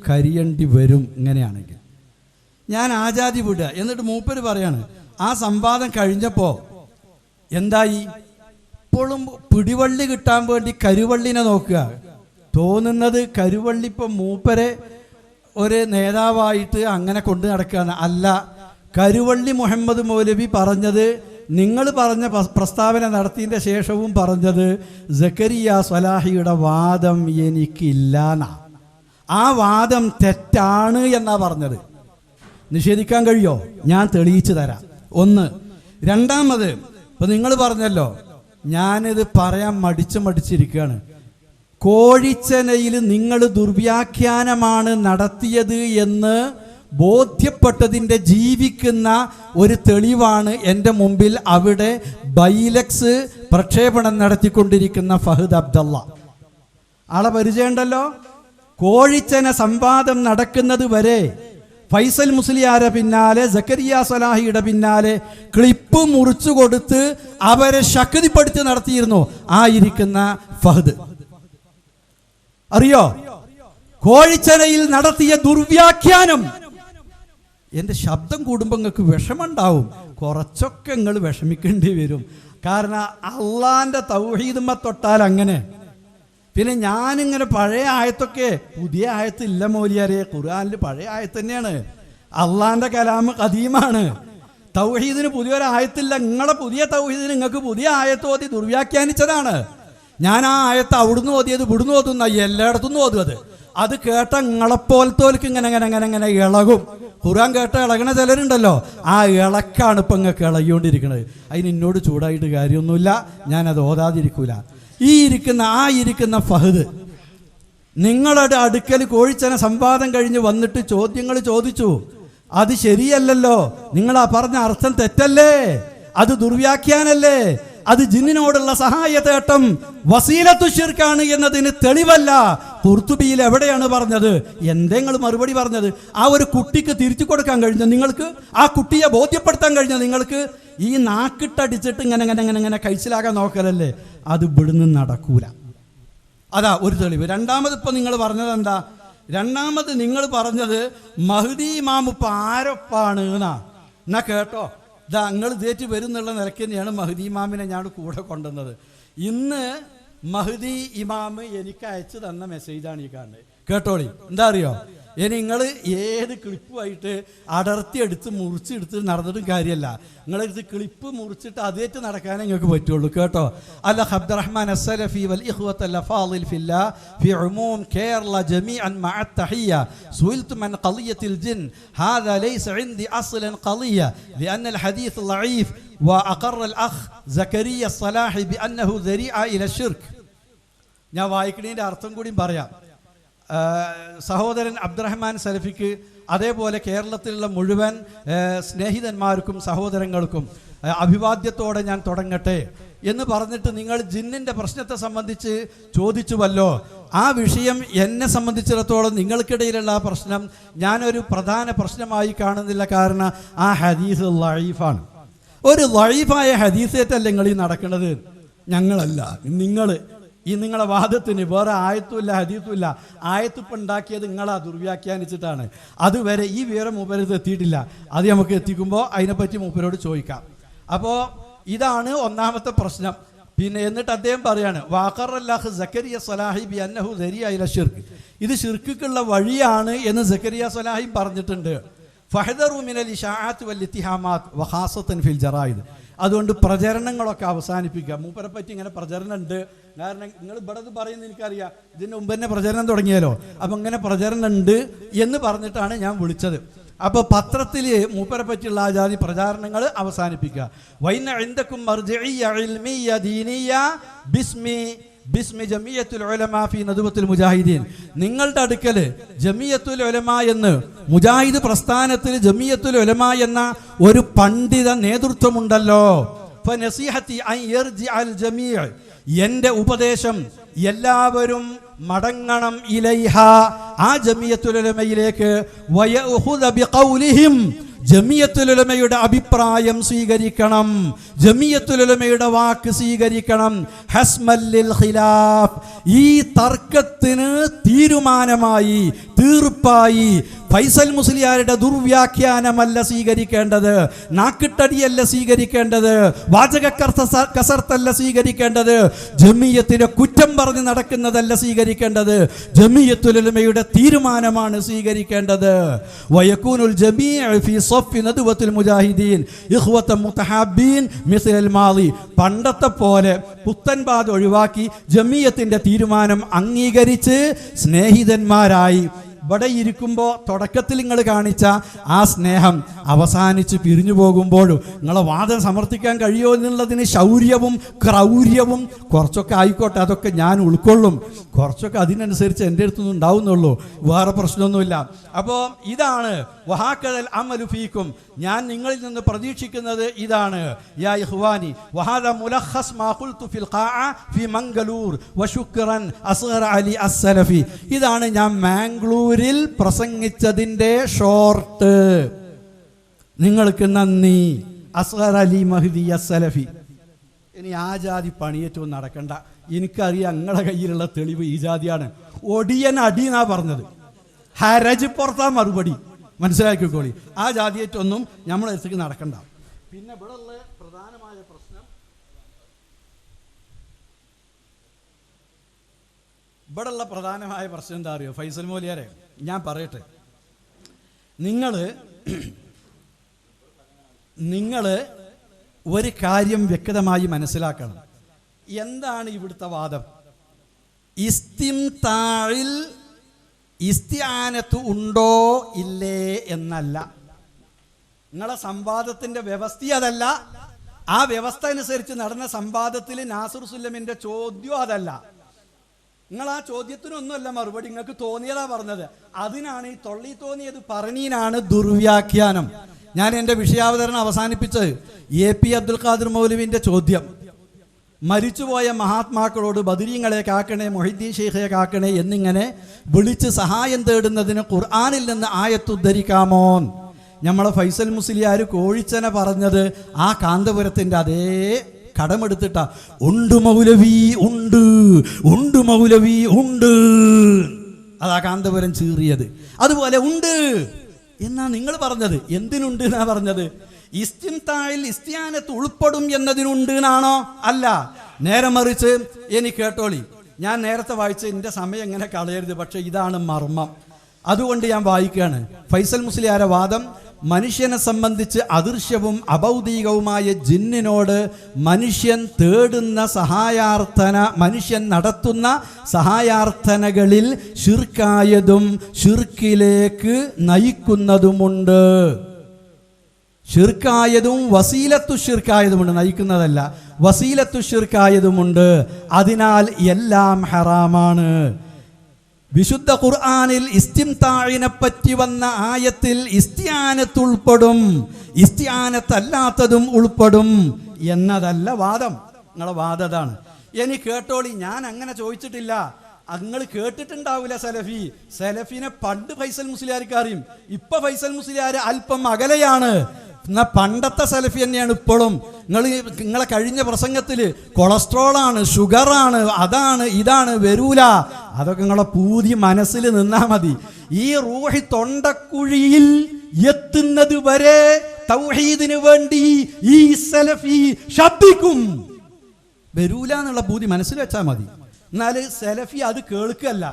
കരിയേണ്ടി വരും ഇങ്ങനെയാണെങ്കിൽ. ഞാൻ ആജാതി വിടുക. എന്നിട്ട് മൂപ്പര് പറയാണ് ആ സംവാദം കഴിഞ്ഞപ്പോൾ എന്തായി? ഇപ്പോഴും പിടിവള്ളി കിട്ടാൻ വേണ്ടി കരുവള്ളിനെ നോക്കുക. തോന്നുന്നത് കരുവള്ളി ഇപ്പം മൂപ്പരെ ഒരു നേതാവായിട്ട് അങ്ങനെ കൊണ്ടു നടക്കുകയാണ്. അല്ല, കരുവള്ളി മുഹമ്മദ് മൗലവി പറഞ്ഞത്, നിങ്ങൾ പറഞ്ഞ പ്രസ്താവന നടത്തിയതിൻ്റെ ശേഷവും പറഞ്ഞത് സക്കരിയ സ്വലാഹിയുടെ വാദം എനിക്കില്ലാന്ന, ആ വാദം തെറ്റാണ് എന്നാ പറഞ്ഞത്. നിഷേധിക്കാൻ കഴിയോ? ഞാൻ തെളിയിച്ചു തരാം. ഒന്ന്. രണ്ടാമത്, ഇപ്പം നിങ്ങൾ പറഞ്ഞല്ലോ, ഞാനിത് പറയാൻ മടിച്ചിരിക്കുകയാണ്. കോഴിച്ചനയിൽ നിങ്ങൾ ദുർവ്യാഖ്യാനമാണ് നടത്തിയത് എന്ന് ബോധ്യപ്പെട്ടതിൻ്റെ ജീവിക്കുന്ന ഒരു തെളിവാണ് എൻ്റെ മുമ്പിൽ അവിടെ ബൈലക്സ് പ്രക്ഷേപണം നടത്തിക്കൊണ്ടിരിക്കുന്ന ഫഹദ് അബ്ദുള്ള. ആളെ പരിചയമുണ്ടല്ലോ. കോഴിച്ചന സംവാദം നടക്കുന്നത് വരെ ഫൈസൽ മുസ്ലിയാരെ പിന്നാലെ, സക്കരിയ സ്വലാഹിയുടെ പിന്നാലെ ക്ലിപ്പ് മുറിച്ചു കൊടുത്ത് അവരെ ശക്തിപ്പെടുത്തി നടത്തിയിരുന്നു ആ ഇരിക്കുന്ന ഫഹദ്. അറിയോ? കോഴിച്ചനയിൽ നടത്തിയ ദുർവ്യാഖ്യാനം. എൻ്റെ ശബ്ദം കൂടുമ്പോൾ നിങ്ങൾക്ക് വിഷമുണ്ടാവും. കുറച്ചൊക്കെ നിങ്ങൾ വിഷമിക്കേണ്ടി വരും. കാരണം അള്ളാൻ്റെ തൗഹീദുമ്മ തൊട്ടാൽ അങ്ങനെ. പിന്നെ ഞാനിങ്ങനെ പഴയ ആയത്തൊക്കെ, പുതിയ ആയത്തില്ല മൗലിയാരെ, ഖുർആനിൽ പഴയ ആയത്ത് തന്നെയാണ്. അള്ളാൻ്റെ കലാമ് ഖദീമാണ്. തൗഹീദിന് പുതിയൊരു ആയത്തില്ല. നിങ്ങളെ പുതിയ തൗഹീദിന് നിങ്ങൾക്ക് പുതിയ ആയത്ത് ഓതി ദുർവ്യാഖ്യാനിച്ചതാണ്. ഞാൻ ആ ആയത്ത് അവിടുന്ന് ഓതിയത് ഇവിടുന്ന് ഓതുന്ന എല്ലായിടത്തുനിന്ന് ഓതുന്നത്. അത് കേട്ട നിങ്ങളെപ്പോലത്തോൽക്ക് ഇങ്ങനെ ഇളകും. ഖുർആൻ കേട്ട ഇളകണ ചിലരുണ്ടല്ലോ, ആ ഇളക്കാണ് ഇപ്പം നിങ്ങൾക്ക് ഇളകിക്കൊണ്ടിരിക്കുന്നത്. അതിന് എന്നോട് ചൂടായിട്ട് കാര്യമൊന്നുമില്ല, ഞാനത് ഓതാതിരിക്കൂല. ഈ ഇരിക്കുന്ന ഫഹദ് നിങ്ങളുടെ അടുക്കൽ കോഴിച്ചന സംവാദം കഴിഞ്ഞ് വന്നിട്ട് ചോദ്യങ്ങൾ ചോദിച്ചു. അത് ശരിയല്ലല്ലോ, നിങ്ങൾ ആ പറഞ്ഞ അർത്ഥം തെറ്റല്ലേ, അത് ദുർവ്യാഖ്യാനല്ലേ, അത് ജിന്നിനോടുള്ള സഹായതേട്ടം വസീലത്തു ശിർക്കാണ് എന്നതിന് തെളിവല്ല. ഖുർത്തുബിയിൽ എവിടെയാണ് പറഞ്ഞത്? എന്തെങ്ങൾ മറുപടി പറഞ്ഞത്? ആ ഒരു കുട്ടിക്ക് തിരിച്ചു കൊടുക്കാൻ കഴിഞ്ഞ നിങ്ങൾക്ക്, ആ കുട്ടിയെ ബോധ്യപ്പെടുത്താൻ കഴിഞ്ഞ നിങ്ങൾക്ക്, ഈ നാക്കിട്ടടിച്ചിട്ട് ഇങ്ങനെ കഴിച്ചിലാകാൻ നോക്കലല്ലേ, അത് ഇവിടുന്ന് നടക്കൂല. അതാ ഒരു തെളിവ്. രണ്ടാമത് ഇപ്പം നിങ്ങൾ പറഞ്ഞത് എന്താ? രണ്ടാമത് നിങ്ങൾ പറഞ്ഞത് മഹ്ദി ഇമാം ഇപ്പം ആരൊപ്പാണ് എന്നാ കേട്ടോ. ഇതാ നിങ്ങൾ ഇതേറ്റ് വരുന്നുള്ള നിലയ്ക്ക് തന്നെയാണ് മഹ്ദി ഇമാമിനെ ഞാൻ കൂടെ കൊണ്ടുവന്നത്. ഇന്ന് മഹ്ദി ഇമാം എനിക്ക് അയച്ചു തന്ന മെസ്സേജാണ് ഈ കാണുന്നത്. കേട്ടോളി. എന്താ അറിയോ, ഇനി നിങ്ങൾ ഏത് ക്ലിപ്പുമായിട്ട് അടർത്തി എടുത്ത് മുറിച്ചെടുത്ത് നടന്നിട്ടും കാര്യമല്ല. നിങ്ങളെടുത്ത് ക്ലിപ്പ് മുറിച്ചിട്ട് അതേറ്റ് നടക്കാനേ നിങ്ങൾക്ക് പറ്റുള്ളൂ. കേട്ടോ. അല്ല അബ്ദുറഹ്മാൻ അസ്സലഫി വൽ ഇഖ്വത്തുൽ അഫാദിൽ ഫില്ലാ ഫി ഉമൂം കേരള ജമീഅൻ മഅ തഹിയ്യ സുഇൽതു മൻ ഖളിയത്തുൽ ജിൻ ഹാദാ ലൈസ ഇൻദി അസ്ലൻ ഖളിയ لأن الحديث ضعيف وأقر الأخ زكريا الصلاحي بأنه ذريعة إلى الشرك. ഞാൻ വായിക്കുന്നതിൻ്റെ അർത്ഥം കൂടി പറയാം. സഹോദരൻ അബ്ദുറഹ്മാൻ സലഫിക്ക്, അതേപോലെ കേരളത്തിലുള്ള മുഴുവൻ സ്നേഹിതന്മാർക്കും സഹോദരങ്ങൾക്കും അഭിവാദ്യത്തോടെ ഞാൻ തുടങ്ങട്ടെ എന്ന് പറഞ്ഞിട്ട് നിങ്ങൾ ജിന്നിൻ്റെ പ്രശ്നത്തെ സംബന്ധിച്ച് ചോദിച്ചുവല്ലോ. ആ വിഷയം എന്നെ സംബന്ധിച്ചിടത്തോളം നിങ്ങൾക്കിടയിലുള്ള ആ പ്രശ്നം ഞാനൊരു പ്രധാന പ്രശ്നമായി കാണുന്നില്ല. കാരണം ആ ഹദീസ് ലഈഫാണ്. ഒരു ലഈഫായ ഹദീസേറ്റല്ല നിങ്ങൾ ഈ നടക്കുന്നത്. ഞങ്ങളല്ല, നിങ്ങൾ. ഈ നിങ്ങളെ വാദത്തിന് വേറെ ആയത്തുമില്ല ഹദീസുമില്ല. ആയത്തിപ്പം ഉണ്ടാക്കിയത് നിങ്ങളാ ദുർവ്യാഖ്യാനിച്ചിട്ടാണ്. അതുവരെ ഈ വിവരം മൂപ്പരത്ത് എത്തിയിട്ടില്ല. അത് നമുക്ക് എത്തിക്കുമ്പോൾ അതിനെപ്പറ്റി മൂപ്പരോട് ചോദിക്കാം. അപ്പോൾ ഇതാണ് ഒന്നാമത്തെ പ്രശ്നം. പിന്നെ എന്നിട്ട് അദ്ദേഹം പറയാണ് വാഖറല്ലാഹു സക്കരിയ സ്വലാഹി ബി അന്നഹു ദരിയ ഇല ഷിർക്ക്. ഇത് ഷിർക്കുള്ള വഴിയാണ് എന്ന് സക്കരിയ സ്വലാഹി പറഞ്ഞിട്ടുണ്ട്. ഫഹദറു മിനൽ ഇശാഅത്ത് വൽ ഇത്തിഹാമാത്ത് വഖാസത്തൻ ഫിൽ ജറായിദ്. അതുകൊണ്ട് പ്രചരണങ്ങളൊക്കെ അവസാനിപ്പിക്കുക. മൂപ്പരെ പറ്റി ഇങ്ങനെ പ്രചരണം ഉണ്ട്. കാരണം നിങ്ങൾ ഇവിടെ പറയുന്നത് എനിക്കറിയാം, ഇതിന് മുമ്പ് തന്നെ പ്രചരണം തുടങ്ങിയാലോ. അപ്പം ഇങ്ങനെ പ്രചരണം ഉണ്ട് എന്ന് പറഞ്ഞിട്ടാണ് ഞാൻ വിളിച്ചത്. അപ്പോൾ പത്രത്തിൽ മൂപ്പരെ പറ്റിയുള്ള ആ ജാതി പ്രചാരണങ്ങൾ അവസാനിപ്പിക്കുക. വൈന ഇൻദകും മർജിഇയ്യ ഇൽമിയ്യ ദീനിയ്യ ബിസ്മി ജമിയത്തുൽ ഉലമാ ഫി നദ്വത്തുൽ മുജാഹിദീൻ. നിങ്ങളുടെ അടുക്കൽ ജമിയത്തുൽ ഉലമാ എന്ന് മുജാഹിദ് പ്രസ്ഥാനത്തിൽ ജമിയത്തുൽ ഉലമാ എന്ന ഒരു പണ്ഡിത നേതൃത്വമുണ്ടല്ലോ. ഫനസീഹത്തി അൻ യർജിഅൽ ജമീഅ്. എൻ്റെ ഉപദേശം എല്ലാവരും മടങ്ങണം ഇലൈഹ, ആ ജമിയത്തുൽ ഉലമയിലേക്ക്. വയഖുദ ബിഖൗലിഹിം. ജമിയത്തുൽ ഉലമയുടെ അഭിപ്രായം സ്വീകരിക്കണം, ജമിയത്തുൽ ഉലമയുടെ വാക്ക് സ്വീകരിക്കണം. ഹസ്മൽ ലിൽ ഖിലാഫ്. ഈ തർക്കത്തിന് തീരുമാനമായി, തീർപ്പായി ഫൈസൽ മുസ്ലിയാരുടെ ദുർവ്യാഖ്യാനമല്ല സ്വീകരിക്കേണ്ടത്, നാക്കിട്ടടിയല്ല സ്വീകരിക്കേണ്ടത്, വാചക കസർത്തല്ല സ്വീകരിക്കേണ്ടത്, ജമിയത്തിനെ കുറ്റം പറഞ്ഞ് നടക്കുന്നതല്ല സ്വീകരിക്കേണ്ടത്, ജമിയത്തുൽ ഉലമയുടെ തീരുമാനമാണ് സ്വീകരിക്കേണ്ടത്. വയകൂനുൽ ജമീഉ ഫീ സഫി നദ്വത്തുൽ മുജാഹിദീൻ ഇഖ്വത മുതഹാബീൻ മിസ്ലൽ മാളി. പണ്ടത്തെ പോലെ പുത്തൻപാത ഒഴിവാക്കി ജമിയത്തിന്റെ തീരുമാനം അംഗീകരിച്ച് സ്നേഹിതന്മാരായി ഇവിടെ ഇരിക്കുമ്പോൾ തുടക്കത്തിൽ നിങ്ങൾ കാണിച്ച ആ സ്നേഹം അവസാനിച്ച് പിരിഞ്ഞു പോകുമ്പോഴും നിങ്ങളെ വാദം സമർത്ഥിക്കാൻ കഴിയുമോ എന്നുള്ളതിന് ശൗര്യവും ക്രൗര്യവും കുറച്ചൊക്കെ ആയിക്കോട്ടെ, അതൊക്കെ ഞാൻ ഉൾക്കൊള്ളും. കുറച്ചൊക്കെ അതിനനുസരിച്ച് എൻ്റെ അടുത്തൊന്നും ഉണ്ടാവുന്നുള്ളൂ, വേറെ പ്രശ്നമൊന്നുമില്ല. അപ്പോൾ ഇതാണ് വഹാക്കൽ അമലു ഫീക്കും. ഞാൻ നിങ്ങളിൽ നിന്ന് പ്രതീക്ഷിക്കുന്നത് ഇതാണ്. യാ ഇഖ്വാനി വഹാദ മുലഖസ് മാ ഖുൽതു ഫിൽ ഖാഅ ഫി മംഗലൂർ വശുക്രൻ അസ്ഗർ അലി അസ്സലഫി. ഇതാണ് ഞാൻ മാംഗ്ലൂരിൽ പ്രസംഗിച്ചതിൻ്റെ ഷോർട്ട്. നിങ്ങൾക്ക് നന്ദി. അസ്ഗർ അലി മഹ്ദി അസ്സലഫി. ഇനി ആ ജാതി പണിയേറ്റവും നടക്കണ്ട. എനിക്കറിയാം നിങ്ങളുടെ കയ്യിലുള്ള തെളിവ് ഈ ജാതിയാണ്. ഒടിയൻ അടി എന്നാ പറഞ്ഞത്, ഹരജ് പുറത്താ മറുപടി. മനസ്സിലാക്കിക്കോളി. ആ ജാതിയേറ്റൊന്നും നമ്മളെ അടുത്തേക്ക് നടക്കണ്ട. പിന്നെ ഇവിടെ ഉള്ള പ്രധാനമായ പ്രശ്നം, ഇവിടെയുള്ള പ്രധാനമായ പ്രശ്നം എന്താ അറിയോ ഫൈസൽ മൗലിയാരെ? ഞാൻ പറയട്ടെ. നിങ്ങൾ ഒരു കാര്യം വ്യക്തമായി മനസ്സിലാക്കണം. എന്താണ് ഇവിടുത്തെ വാദം? ഇസ്തിംതാഇൽ ഇസ്തിആനത്ത് ഉണ്ടോ ഇല്ലേ എന്നല്ല. നിങ്ങളെ സംവാദത്തിൻ്റെ വ്യവസ്ഥ അതല്ല. ആ വ്യവസ്ഥ അനുസരിച്ച് നടന്ന സംവാദത്തിൽ നാസിർ സുല്ലമിൻ്റെ ചോദ്യം അതല്ല. നിങ്ങൾ ആ ചോദ്യത്തിനൊന്നുമല്ല മറുപടി, നിങ്ങൾക്ക് തോന്നിയതാ പറഞ്ഞത്. അതിനാണ് ഈ തൊള്ളി തോന്നിയത് പറഞ്ഞീനാണ് ദുർവ്യാഖ്യാനം. ഞാൻ എൻ്റെ വിഷയാവതരണം അവസാനിപ്പിച്ചത് എ.പി. അബ്ദുൽ ഖാദിർ മൗലവിൻ്റെ ചോദ്യം, മരിച്ചുപോയ മഹാത്മാക്കളോട് ബദരീങ്ങളെ കാക്കണേ, മൊഹീദ്ദീൻ ഷെയ്ഖെ കാക്കണേ എന്നിങ്ങനെ വിളിച്ച് സഹായം തേടുന്നതിന് ഖുർആനിൽ നിന്ന് ആയത്തുദ്ധരിക്കാമോ? നമ്മളെ ഫൈസൽ മുസ്ലിയാർ കോഴിച്ചന പറഞ്ഞത് ആ കാന്തപുരത്തിൻ്റെ അതേ കടമെടുത്തിട്ടാ. ഉണ്ട് മൗലവി ഉണ്ട്, ഉണ്ട് മൗലവി ഉണ്ട്, അതാ കാന്തപുരം ചീറിയത്. അതുപോലെ ഉണ്ട് എന്നാ നിങ്ങൾ പറഞ്ഞത്. എന്തിനുണ്ട് എന്നാ പറഞ്ഞത്? ഇസ്തിംതായിൽ ഇസ്തിയാനത്ത് ഉൾപ്പെടും എന്നതിനുണ്ട് എന്നാണോ? അല്ല, നേരെ മറിച്ച്. എനിക്ക് കേട്ടോളി, ഞാൻ നേരത്തെ വായിച്ച എൻ്റെ സമയം എങ്ങനെ കളയരുത്, പക്ഷെ ഇതാണ് മർമ്മം, അതുകൊണ്ട് ഞാൻ വായിക്കുകയാണ്. ഫൈസൽ മുസ്ലിയാരെ വാദം, മനുഷ്യനെ സംബന്ധിച്ച് അദൃശ്യവും അഭൗതികവുമായ ജിന്നിനോട് മനുഷ്യൻ തേടുന്ന സഹായാർത്ഥന, മനുഷ്യൻ നടത്തുന്ന സഹായാർത്ഥനകളിൽ ശിർക്കായതും ശിർക്കിലേക്ക് നയിക്കുന്നതുമുണ്ട്. ഷിർക്കായതും വസീലത്തു ഷിർക്കായതുമുണ്ട്, നയിക്കുന്നതല്ല, വസീലത്തു ഷിർക്കായതുമുണ്ട്. അതിനാൽ എല്ലാം ഹറാമാണ്. വിശുദ്ധ ഖുർആനിൽ ഇസ്തിംതാഇനെ പറ്റി വന്ന ആയത്തിൽ ഇസ്തിയാനത്ത് ഉൾപ്പെടും, ഇസ്തിയാനത്തല്ലാത്തതും ഉൾപ്പെടും എന്നതല്ല വാദം. നിങ്ങളെ വാദതാണ്. ഇനി കേട്ടോളി, ഞാൻ അങ്ങനെ ചോദിച്ചിട്ടില്ല. നിങ്ങൾ കേട്ടിട്ടുണ്ടാവില്ല സലഫിനെ പണ്ട് ഫൈസൽ മുസ്ലിയാർക്ക് അറിയും. ഇപ്പൊ ഫൈസൽ മുസ്ലിയാർ അല്പം അകലെയാണ്. എന്നാൽ പണ്ടത്തെ സലഫി തന്നെയാണ് ഇപ്പോഴും. നിങ്ങളെ കഴിഞ്ഞ പ്രസംഗത്തിൽ കൊളസ്ട്രോളാണ്, ഷുഗറാണ്, അതാണ് ഇതാണ് വരൂല, അതൊക്കെ നിങ്ങളെ പൂതി മനസ്സിൽ നിന്നാ മതി. ഈ റൂഹി തൊണ്ടക്കുഴിയിൽ എത്തുന്നത് വരെ തൗഹീദിന് വേണ്ടി ഈ സലഫി ശബ്ദിക്കും. വരൂല എന്നുള്ള പൂതി മനസ്സിൽ വെച്ചാൽ മതി. എന്നാൽ സലഫി അത് കേൾക്കല്ല,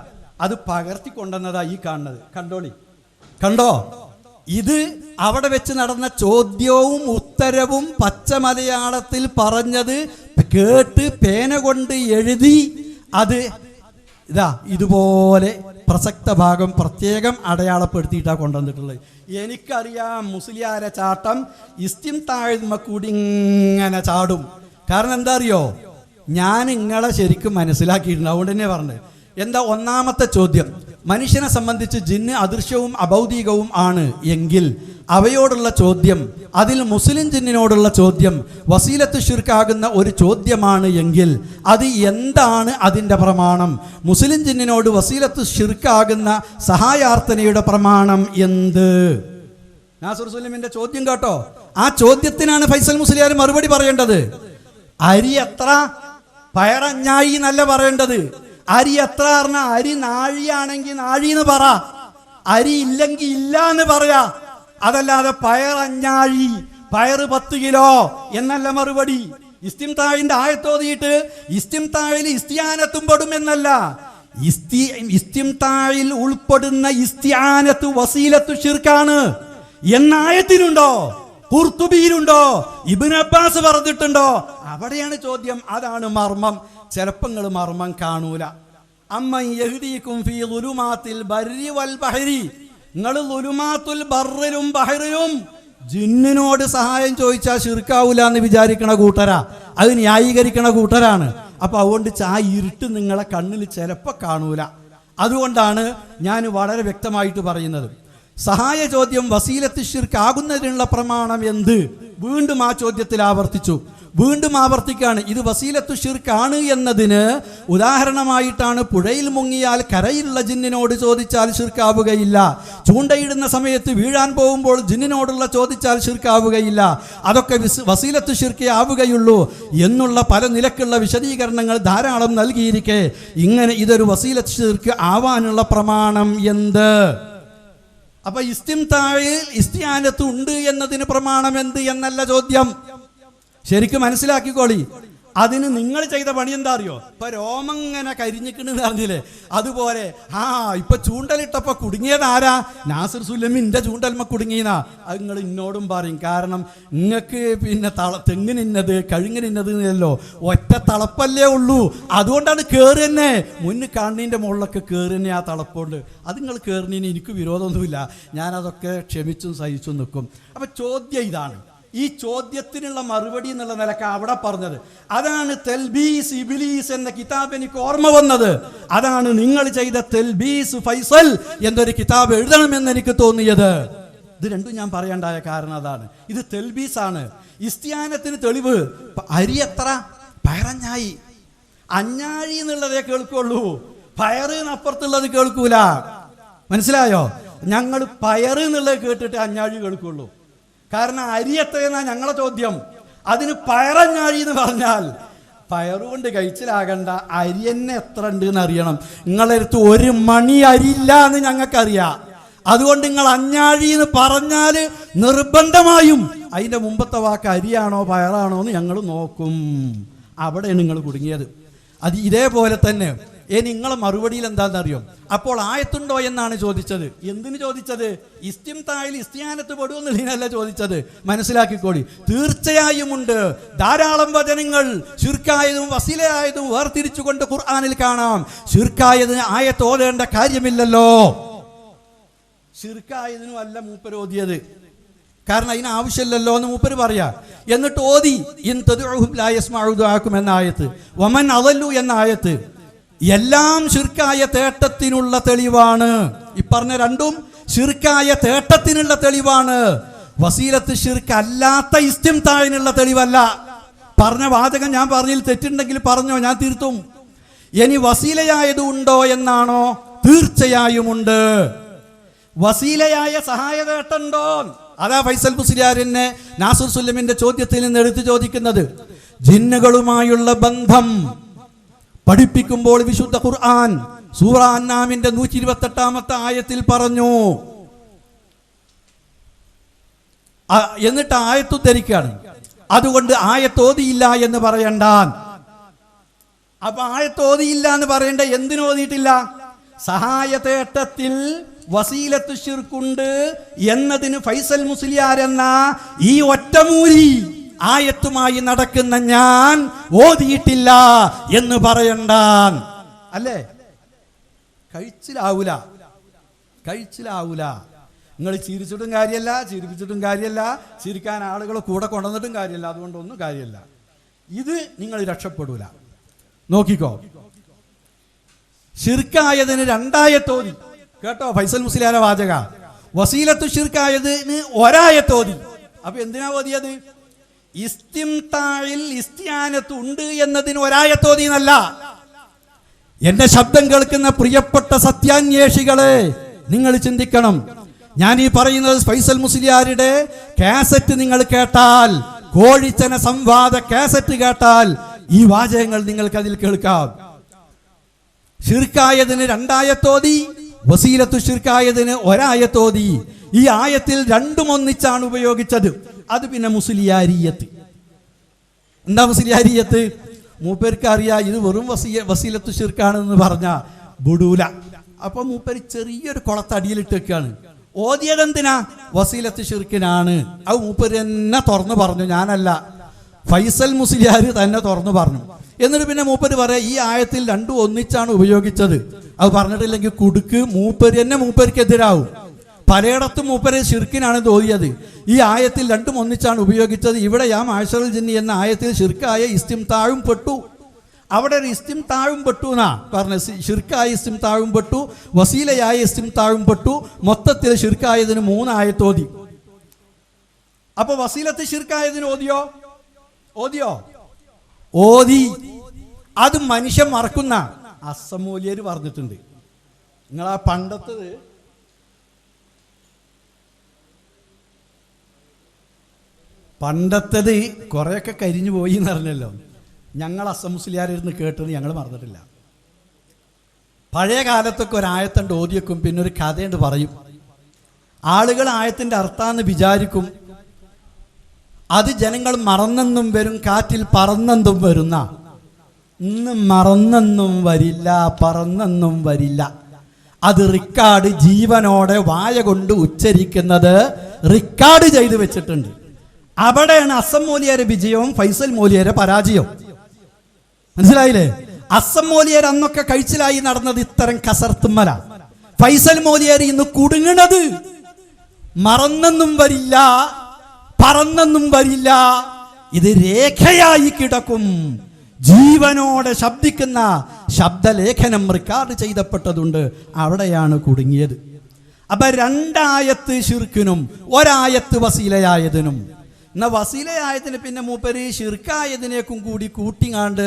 അത് പകർത്തി കൊണ്ടുവന്നതാ ഈ കാണുന്നത്. കണ്ടോളി, കണ്ടോ? ഇത് അവിടെ വെച്ച് നടന്ന ചോദ്യവും ഉത്തരവും പച്ച മലയാളത്തിൽ പറഞ്ഞത് കേട്ട് പേന കൊണ്ട് എഴുതി അത് ഇതാ ഇതുപോലെ പ്രസക്ത ഭാഗം പ്രത്യേകം അടയാളപ്പെടുത്തിയിട്ടാണ് കൊണ്ടുവന്നിട്ടുള്ളത്. എനിക്കറിയാം മുസ്ലിയാരെ ചാട്ടം ഇസ്തിംതാഴ്മ കൂടി ഇങ്ങനെ ചാടും. കാരണം എന്താ അറിയോ, ഞാൻ നിങ്ങളെ ശരിക്കും മനസ്സിലാക്കിയിട്ടുണ്ട്, അതുകൊണ്ട് തന്നെ പറഞ്ഞത്. എന്താ ഒന്നാമത്തെ ചോദ്യം? മനുഷ്യനെ സംബന്ധിച്ച് ജിന്ന് അദൃശ്യവും അഭൗതികവും ആണ് എങ്കിൽ അവയോടുള്ള ചോദ്യം, അതിൽ മുസ്ലിം ജിന്നിനോടുള്ള ചോദ്യം വസീലത്ത് ശിർക്കാകുന്ന ഒരു ചോദ്യമാണ് എങ്കിൽ അത് എന്താണ് അതിൻ്റെ പ്രമാണം? മുസ്ലിം ജിന്നിനോട് വസീലത്ത് ശിർക്കാകുന്ന സഹായാർത്ഥനയുടെ പ്രമാണം എന്ത്? നാസർ സുലൈമിന്റെ ചോദ്യം കേട്ടോ. ആ ചോദ്യത്തിനാണ് ഫൈസൽ മുസ്ലിയാർ മറുപടി പറയേണ്ടത്. അരി എത്ര, പയറഞ്ഞായി എന്നല്ല പറയേണ്ടത്. അരി എത്ര പറഞ്ഞാൽ അരി നാഴിയാണെങ്കിൽ നാഴിന്ന് പറ, അരി ഇല്ലെങ്കിൽ ഇല്ല എന്ന് പറയാ. അതല്ലാതെ പയറഞ്ഞാഴി, പയറ് 10 കിലോ എന്നല്ല മറുപടി. ഇസ്തിംതാഴിന്റെ ആയത്തോതിയിട്ട് ഇസ്തിംതാഴിൽ ഇസ്തിയാനത്തും പെടും എന്നല്ല. ഇസ്തിംതാഴിൽ ഉൾപ്പെടുന്ന ഇസ്തിയാനത്ത് വസീലത്തു ശിർക്കാണ് എന്ന ആയത്തിനുണ്ടോ? ഖുർതുബിയിലുണ്ടോ? ഇബ്നു അബ്ബാസ് പറഞ്ഞിട്ടുണ്ടോ? അവിടെയാണ് ചോദ്യം. അതാണ് മർമ്മം. ചിലപ്പോൾ നിങ്ങൾ മർമ്മം കാണൂല. അമ്മൻ യഹ്ദീകും ഫീ ളുലുമാത്തിൽ ബർരി വൽ ബഹരി, നിങ്ങൾ ളുലുമാത്തുൽ ബർറിലും ബഹറിലും ജിന്നിനോട് സഹായം ചോദിച്ചാൽ ശിർക്കാവൂല എന്ന് വിചാരിക്കണ കൂട്ടരാ, അത് ന്യായീകരിക്കണ കൂട്ടരാണ്. അപ്പൊ അതുകൊണ്ട് ആ ഇരുട്ട് നിങ്ങളെ കണ്ണിൽ ചിലപ്പോൾ കാണൂല. അതുകൊണ്ടാണ് ഞാൻ വളരെ വ്യക്തമായിട്ട് പറയുന്നത്. സഹായ ചോദ്യം വസീലത്ത് ശിർക്ക് ആകുന്നതിനുള്ള പ്രമാണം എന്ത്? വീണ്ടും ആ ചോദ്യത്തിൽ ആവർത്തിച്ചു. വീണ്ടും ആവർത്തിക്കാണ്. ഇത് വസീലത്തു ശിർക്കാണ് എന്നതിന് ഉദാഹരണമായിട്ടാണ് പുഴയിൽ മുങ്ങിയാൽ കരയിലുള്ള ജിന്നിനോട് ചോദിച്ചാൽ ശിർക്കാവുകയില്ല, ചൂണ്ടയിടുന്ന സമയത്ത് വീഴാൻ പോകുമ്പോൾ ജിന്നിനോടുള്ള ചോദിച്ചാൽ ശിർക്കാവുകയില്ല, അതൊക്കെ വസീലത്തു ശിർക്കേ ആവുകയുള്ളൂ എന്നുള്ള പല നിലക്കുള്ള വിശദീകരണങ്ങൾ ധാരാളം നൽകിയിരിക്കെ ഇങ്ങനെ ഇതൊരു വസീലത്ത് ശിർക്ക് ആവാനുള്ള പ്രമാണം എന്ത്? അപ്പൊ ഇസ്തിംതായിൽ ഇസ്തിയാനത്ത് ഉണ്ട് എന്നതിന് പ്രമാണം എന്ത് എന്നല്ല ചോദ്യം. ശരിക്കും മനസ്സിലാക്കിക്കോളി. അതിന് നിങ്ങൾ ചെയ്ത പണി എന്താ അറിയോ? ഇപ്പൊ രോമങ്ങനെ കരിഞ്ഞിക്കണെന്ന് പറഞ്ഞില്ലേ, അതുപോലെ ഇപ്പൊ ചൂണ്ടലിട്ടപ്പോ കുടുങ്ങിയത് ആരാ? നാസിർ സുലൈമിന്റെ ചൂണ്ടൽമ കുടുങ്ങിയതാ. അത് നിങ്ങൾ ഇന്നോടും പറയും. കാരണം നിങ്ങൾക്ക് പിന്നെ തെങ്ങിനിന്നത് കഴുങ്ങിനിന്നത് എന്നല്ലോ, ഒറ്റ തളപ്പല്ലേ ഉള്ളൂ. അതുകൊണ്ടാണ് കയറി തന്നെ മുന്നിൽ കാണുന്നതിന്റെ മുകളിലൊക്കെ കയറി തന്നെ ആ തളപ്പുണ്ട്. അത് നിങ്ങൾ കയറുന്നതിന് എനിക്ക് വിരോധമൊന്നുമില്ല, ഞാനതൊക്കെ ക്ഷമിച്ചും സഹിച്ചും നിൽക്കും. അപ്പൊ ചോദ്യം ഇതാണ്. ഈ ചോദ്യത്തിനുള്ള മറുപടി എന്നുള്ള നിലക്ക് അവിടെ പറഞ്ഞത് അതാണ്. തെൽബീസ് ഇബ്ലീസ് എന്ന കിതാബ് എനിക്ക് ഓർമ്മ വന്നത്. അതാണ് നിങ്ങൾ ചെയ്ത തെൽബീസ് ഫൈസൽ എന്നൊരു കിതാബ് എഴുതണമെന്ന് എനിക്ക് തോന്നിയത്. ഇത് രണ്ടും ഞാൻ പറയേണ്ടായ കാരണം അതാണ്. ഇത് തെൽബീസാണ്. ഇസ്തിയാനത്തിന് തെളിവ് അരി എത്ര, പയറഞ്ഞായി. അഞ്ഞാഴി എന്നുള്ളതേ കേൾക്കുള്ളൂ, പയറിനപ്പുറത്തുള്ളത് കേൾക്കൂല. മനസ്സിലായോ? ഞങ്ങൾ പയറ് എന്നുള്ളത് കേട്ടിട്ട് അഞ്ഞാഴി കേൾക്കുള്ളൂ. കാരണം അരി എത്രയെന്നാ ഞങ്ങളെ ചോദ്യം. അതിന് പയറഞ്ഞാഴി എന്ന് പറഞ്ഞാൽ പയറുകൊണ്ട് കഴിച്ചിലാകണ്ട, അരി തന്നെ എത്ര ഉണ്ട് എന്ന് അറിയണം. നിങ്ങളടുത്ത് ഒരു മണി അരിയില്ല എന്ന് ഞങ്ങൾക്കറിയാം. അതുകൊണ്ട് നിങ്ങൾ അഞ്ഞാഴി എന്ന് പറഞ്ഞാൽ നിർബന്ധമായും അതിൻ്റെ മുമ്പത്തെ വാക്ക് അരിയാണോ പയറാണോ എന്ന് ഞങ്ങൾ നോക്കും. അവിടെയാണ് നിങ്ങൾ കുടുങ്ങിയത്. അത് ഇതേപോലെ തന്നെ നിങ്ങളെ മറുപടിയിൽ എന്താണെന്നറിയോ? അപ്പോൾ ആയത്തുണ്ടോ എന്നാണ് ചോദിച്ചത്. എന്തിന് ചോദിച്ചത്? ഇസ്തിംതായിൽ ഇസ്തിയാനത്ത് പെടുമെന്നുള്ളതിനല്ല ചോദിച്ചത്. മനസ്സിലാക്കിക്കോളി, തീർച്ചയായും ഉണ്ട്. ധാരാളം വചനങ്ങൾ ശിർക്കായതും വസീലയായതും വേർതിരിച്ചുകൊണ്ട് ഖുർആനിൽ കാണാം. ശിർക്കായതിന് ആയത്ത് ഓതേണ്ട കാര്യമില്ലല്ലോ. ശിർക്കായതിനും അല്ല മൂപ്പര് ഓതിയത്, കാരണം അതിന് ആവശ്യമില്ലല്ലോ എന്ന് മൂപ്പര് പറയാ. എന്നിട്ട് ഓതി ഇൻ തദ്ഉഹും ലാ യസ്മഉ ദുആക്കും എന്ന ആയത്ത്, വമൻ അദല്ലു എന്ന ആയത്ത്. എല്ലാം ശിർക്കായ തേട്ടത്തിനുള്ള തെളിവാണ്. ഈ പറഞ്ഞ രണ്ടും ശിർക്കായ തേട്ടത്തിനുള്ള തെളിവാണ്. വസീലത്ത് ശിർക്ക് അല്ലാത്ത ഇസ്തിംതായിനുള്ള തെളിവല്ല. പറഞ്ഞ വാചകം ഞാൻ പറഞ്ഞതിൽ തെറ്റുണ്ടെങ്കിൽ പറഞ്ഞോ, ഞാൻ തിരുത്തും. ഇനി വസീലയായത് ഉണ്ടോ എന്നാണോ? തീർച്ചയായും ഉണ്ട്. വസീലയായ സഹായതേട്ടുണ്ടോ? അതാ ഫൈസൽ മുസ്ലിയാരിനെ നാസുർ സുല്ലമിന്റെ ചോദ്യത്തിൽ നിന്ന് എടുത്തു ചോദിക്കുന്നത്. ജിന്നുകളുമായുള്ള ബന്ധം പഠിപ്പിക്കുമ്പോൾ വിശുദ്ധ ഖുർആൻ സൂറ അന്നാമിന്റെ 128 ആയത്തിൽ പറഞ്ഞു. എന്നിട്ട് ആയത്ത് ഉദ്ധരിക്കുകയാണ്. അതുകൊണ്ട് ആയത്തോതിയില്ല എന്ന് പറയണ്ട. അപ്പൊ ആയത്തോതിയില്ല എന്ന് പറയണ്ട. എന്തിനോതിയിട്ടില്ല? സഹായതേട്ടത്തിൽ വസീലത്ത് ശിർക്കുണ്ട് എന്നതിന് ഫൈസൽ മുസ്ലിയാർ എന്ന ഈ ഒറ്റമൂലി ആയത്തുമായി നടക്കുന്ന ഞാൻ ഓതിയിട്ടില്ല എന്ന് പറയണ്ട. അല്ലേ? കഴിച്ചിലാവൂല. നിങ്ങൾ ചിരിച്ചിട്ടും കാര്യമല്ല, ചിരിപ്പിച്ചിട്ടും കാര്യമല്ല, ചിരിക്കാൻ ആളുകളെ കൂടെ കൊണ്ടുവന്നിട്ടും കാര്യമല്ല. അതുകൊണ്ടൊന്നും കാര്യമല്ല. ഇത് നിങ്ങൾ രക്ഷപ്പെടൂല. നോക്കിക്കോ, ശിർക്കായതിന് രണ്ടായത്തോതി. കേട്ടോ ഫൈസൽ മുസ്ലിയാരെ വാചക. വസീലത്തു ശിർക്കായതിന് ഒരായത്തോതി. അപ്പൊ എന്തിനാ ഓതിയത്? ഇസ്തിംതായിൽ ഇസ്തിയാനത്ത് ഉണ്ട് എന്നതിന് ഒരായത്തോതി എന്നല്ല. എന്റെ ശബ്ദം കേൾക്കുന്ന പ്രിയപ്പെട്ട സത്യാന്വേഷികളെ, നിങ്ങൾ ചിന്തിക്കണം. ഞാൻ ഈ പറയുന്നത് ഫൈസൽ മുസ്ലിയാരുടെ കാസറ്റ് നിങ്ങൾ കേട്ടാൽ, കോഴിച്ചന സംവാദ കാസറ്റ് കേട്ടാൽ ഈ വാചകങ്ങൾ നിങ്ങൾക്ക് അതിൽ കേൾക്കാം. ശിർക്കായതിന് രണ്ടായത്തോതി, വസീലത്തു ശിർക്കായതിന് ഒരായത്തോതി. ഈ ആയത്തിൽ രണ്ടും ഒന്നിച്ചാണ് ഉപയോഗിച്ചത്. അത് പിന്നെ മുസ്ലിയാരിയത്ത്. എന്താ മുസ്ലിയാരിയത്ത്? മൂപ്പർക്ക് അറിയാം ഇത് വെറും വസീലത്തു ശിർക്കാണെന്ന് പറഞ്ഞ ബുടൂല. അപ്പൊ മൂപ്പര് ചെറിയൊരു കുളത്തടിയിലിട്ട് വെക്കാണ്. ഓതിയതെന്തിനാ? വസീലത്ത് ശിർക്കിനാണ്. അത് മൂപ്പര് തന്നെ തുറന്നു പറഞ്ഞു, ഞാനല്ല. ഫൈസൽ മുസ്ലിയാർ തന്നെ തുറന്നു പറഞ്ഞു. എന്നിട്ട് പിന്നെ മൂപ്പര് പറയാം ഈ ആയത്തിൽ രണ്ടും ഒന്നിച്ചാണ് ഉപയോഗിച്ചത്. അത് പറഞ്ഞിട്ടില്ലെങ്കിൽ കുടുക്ക് മൂപ്പര് തന്നെ മൂപ്പർക്ക് എതിരാവും. പലയിടത്തും മൂപ്പര് ശിർക്കിനാണ് തോന്നിയത്. ഈ ആയത്തിൽ രണ്ടും ഒന്നിച്ചാണ് ഉപയോഗിച്ചത്. ഇവിടെ യാ മാഷറുൽ ജിന്നി എന്ന ആയത്തിൽ ശിർക്കായ ഇസ്തിംതാഴും പെട്ടു. അവിടെ ഒരു ഇസ്തിംതാഴും പെട്ടു എന്നാ പറഞ്ഞത്. ശിർക്കായ ഇസ്തിംതാഴും പെട്ടു, വസീലയായ ഇസ്തിംതാഴും പെട്ടു. മൊത്തത്തിൽ ശിർക്കായതിന് 3 ആയത്തോതി. അപ്പൊ വസീലത്ത് ശിർക്കായതിന് ഓതിയോ? ഓതി. അത് മനുഷ്യൻ മറക്കുന്ന അസമൂല്യര് പറഞ്ഞിട്ടുണ്ട്. നിങ്ങൾ ആ പണ്ടത്തത് കുറെയൊക്കെ കരിഞ്ഞു പോയി എന്ന് പറഞ്ഞല്ലോ. ഞങ്ങൾ അസമുസ്ലിയാരിരുന്ന് കേട്ടത് ഞങ്ങൾ മറന്നിട്ടില്ല. പഴയ കാലത്തൊക്കെ ഒരായത്തുണ്ട് ഓതിയേക്കും, പിന്നെ ഒരു കഥയുണ്ട് പറയും. ആളുകൾ ആയത്തിൻ്റെ അർത്ഥാന്ന് വിചാരിക്കും. അത് ജനങ്ങൾ മറന്നെന്നും വരും, കാറ്റിൽ പറന്നെന്നും വരുന്ന. ഇന്ന് മറന്നെന്നും വരില്ല, പറന്നെന്നും വരില്ല. അത് റിക്കാർഡ് ജീവനോടെ വായ കൊണ്ട് ഉച്ചരിക്കുന്നത് റിക്കാർഡ് ചെയ്ത് വെച്ചിട്ടുണ്ട്. അവിടെയാണ് അസം മൗലിയാരെ വിജയവും ഫൈസൽ മൗലിയാരെ പരാജയവും. മനസ്സിലായില്ലേ? അസം മൗലിയാർ അന്നൊക്കെ കഴിച്ചിലായി നടന്നത് ഇത്തരം കസർത്തുമ്മല. ഫൈസൽ മൗലിയാർ ഇന്ന് കുടുങ്ങണത് മറന്നെന്നും വരില്ല, പറന്നെന്നും വരില്ല. ഇത് രേഖയായി കിടക്കും. ജീവനോടെ ശബ്ദിക്കുന്ന ശബ്ദലേഖനം റിക്കാർഡ് ചെയ്തപ്പെട്ടതുണ്ട്. അവിടെയാണ് കുടുങ്ങിയത്. അപ്പൊ 2 ആയത്ത് ശിർക്കിനും 1 ആയത്ത് വസീലയായതിനും. എന്നാൽ വസീലയായതിന് പിന്നെ മൂപ്പര് ശിർക്കായതിനേക്കും കൂടി കൂട്ടിങ്ങാണ്ട്